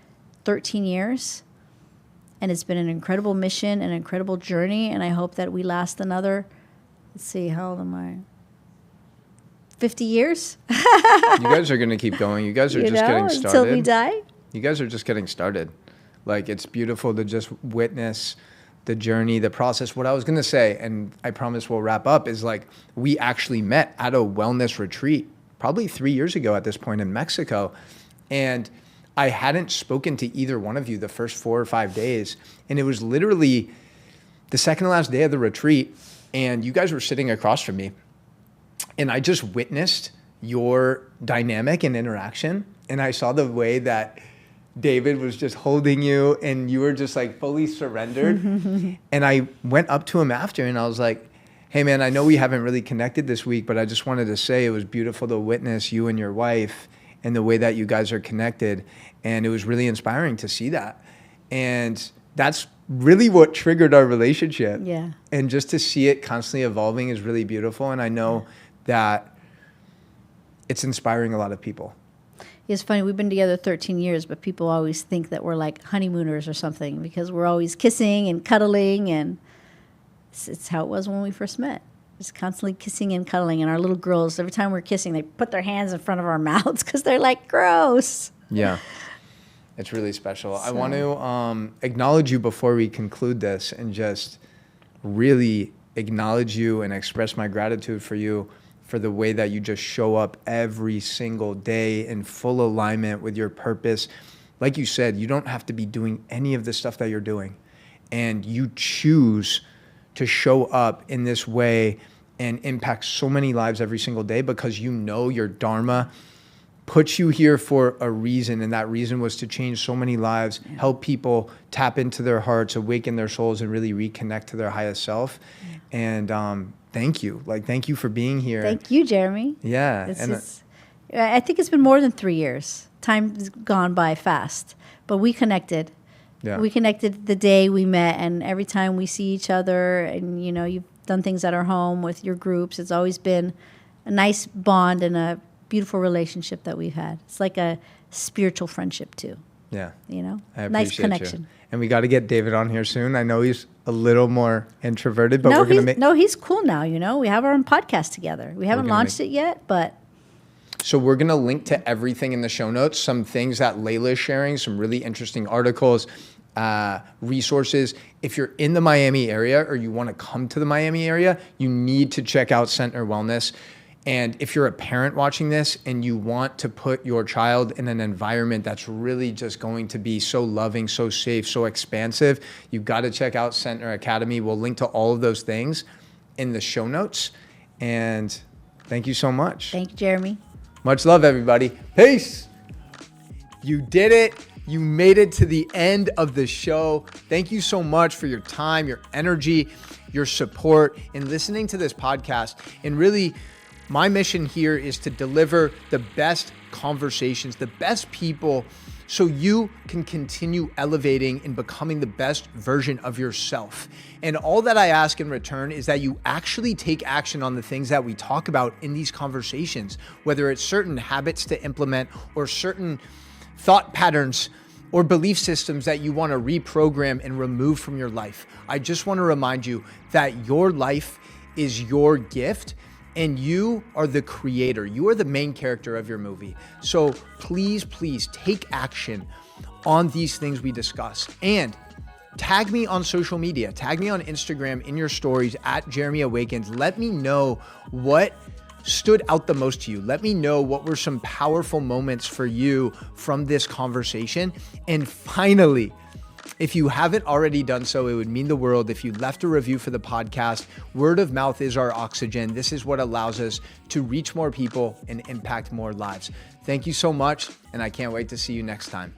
13 years, and it's been an incredible mission, an incredible journey, and I hope that we last another, let's see, how old am I? 50 years? You guys are going to keep going. You guys are just getting started. Until we die? You guys are just getting started. Like, it's beautiful to just witness the journey, the process. What I was going to say, and I promise we'll wrap up, is like we actually met at a wellness retreat probably 3 years ago at this point in Mexico. And I hadn't spoken to either one of you the first 4 or 5 days. And it was literally the second to last day of the retreat. And you guys were sitting across from me. And I just witnessed your dynamic and interaction. And I saw the way that David was just holding you and you were just like fully surrendered. And I went up to him after and I was like, hey man, I know we haven't really connected this week, but I just wanted to say it was beautiful to witness you and your wife and the way that you guys are connected. And it was really inspiring to see that. And that's really what triggered our relationship. Yeah. And just to see it constantly evolving is really beautiful. And I know that it's inspiring a lot of people. It's funny, we've been together 13 years, but people always think that we're like honeymooners or something because we're always kissing and cuddling, and it's how it was when we first met. Just constantly kissing and cuddling, and our little girls, every time we're kissing, they put their hands in front of our mouths because they're like, gross. Yeah, it's really special. So, I want to acknowledge you before we conclude this and just really acknowledge you and express my gratitude for you for the way that you just show up every single day in full alignment with your purpose. Like you said, you don't have to be doing any of the stuff that you're doing. And you choose to show up in this way and impact so many lives every single day because you know your dharma puts you here for a reason. And that reason was to change so many lives, help people tap into their hearts, awaken their souls, and really reconnect to their highest self. And thank you. Thank you for being here. Thank you, Jeremy. Yeah. I think it's been more than 3 years. Time's gone by fast. But we connected. Yeah. We connected the day we met, and every time we see each other, and you've done things at our home with your groups, it's always been a nice bond and a beautiful relationship that we've had. It's like a spiritual friendship too. Yeah. I appreciate nice connection. You. And we got to get David on here soon. I know he's a little more introverted, but we're going to make... No, he's cool now, We have our own podcast together. We haven't launched it yet, but... So we're going to link to everything in the show notes, some things that Leila is sharing, some really interesting articles, resources. If you're in the Miami area or you want to come to the Miami area, you need to check out Centner Wellness. And if you're a parent watching this and you want to put your child in an environment that's really just going to be so loving, so safe, so expansive, you've got to check out Centner Academy. We'll link to all of those things in the show notes. And thank you so much. Thank you, Jeremy. Much love, everybody. Peace. You did it. You made it to the end of the show. Thank you so much for your time, your energy, your support in listening to this podcast. And really, my mission here is to deliver the best conversations, the best people, so you can continue elevating and becoming the best version of yourself. And all that I ask in return is that you actually take action on the things that we talk about in these conversations, whether it's certain habits to implement or certain thought patterns or belief systems that you want to reprogram and remove from your life. I just want to remind you that your life is your gift. And you are the creator. You are the main character of your movie. So please, please take action on these things we discussed. And tag me on social media. Tag me on Instagram in your stories at Jeremy Awakens. Let me know what stood out the most to you. Let me know what were some powerful moments for you from this conversation. And finally, if you haven't already done so, it would mean the world if you left a review for the podcast. Word of mouth is our oxygen. This is what allows us to reach more people and impact more lives. Thank you so much, and I can't wait to see you next time.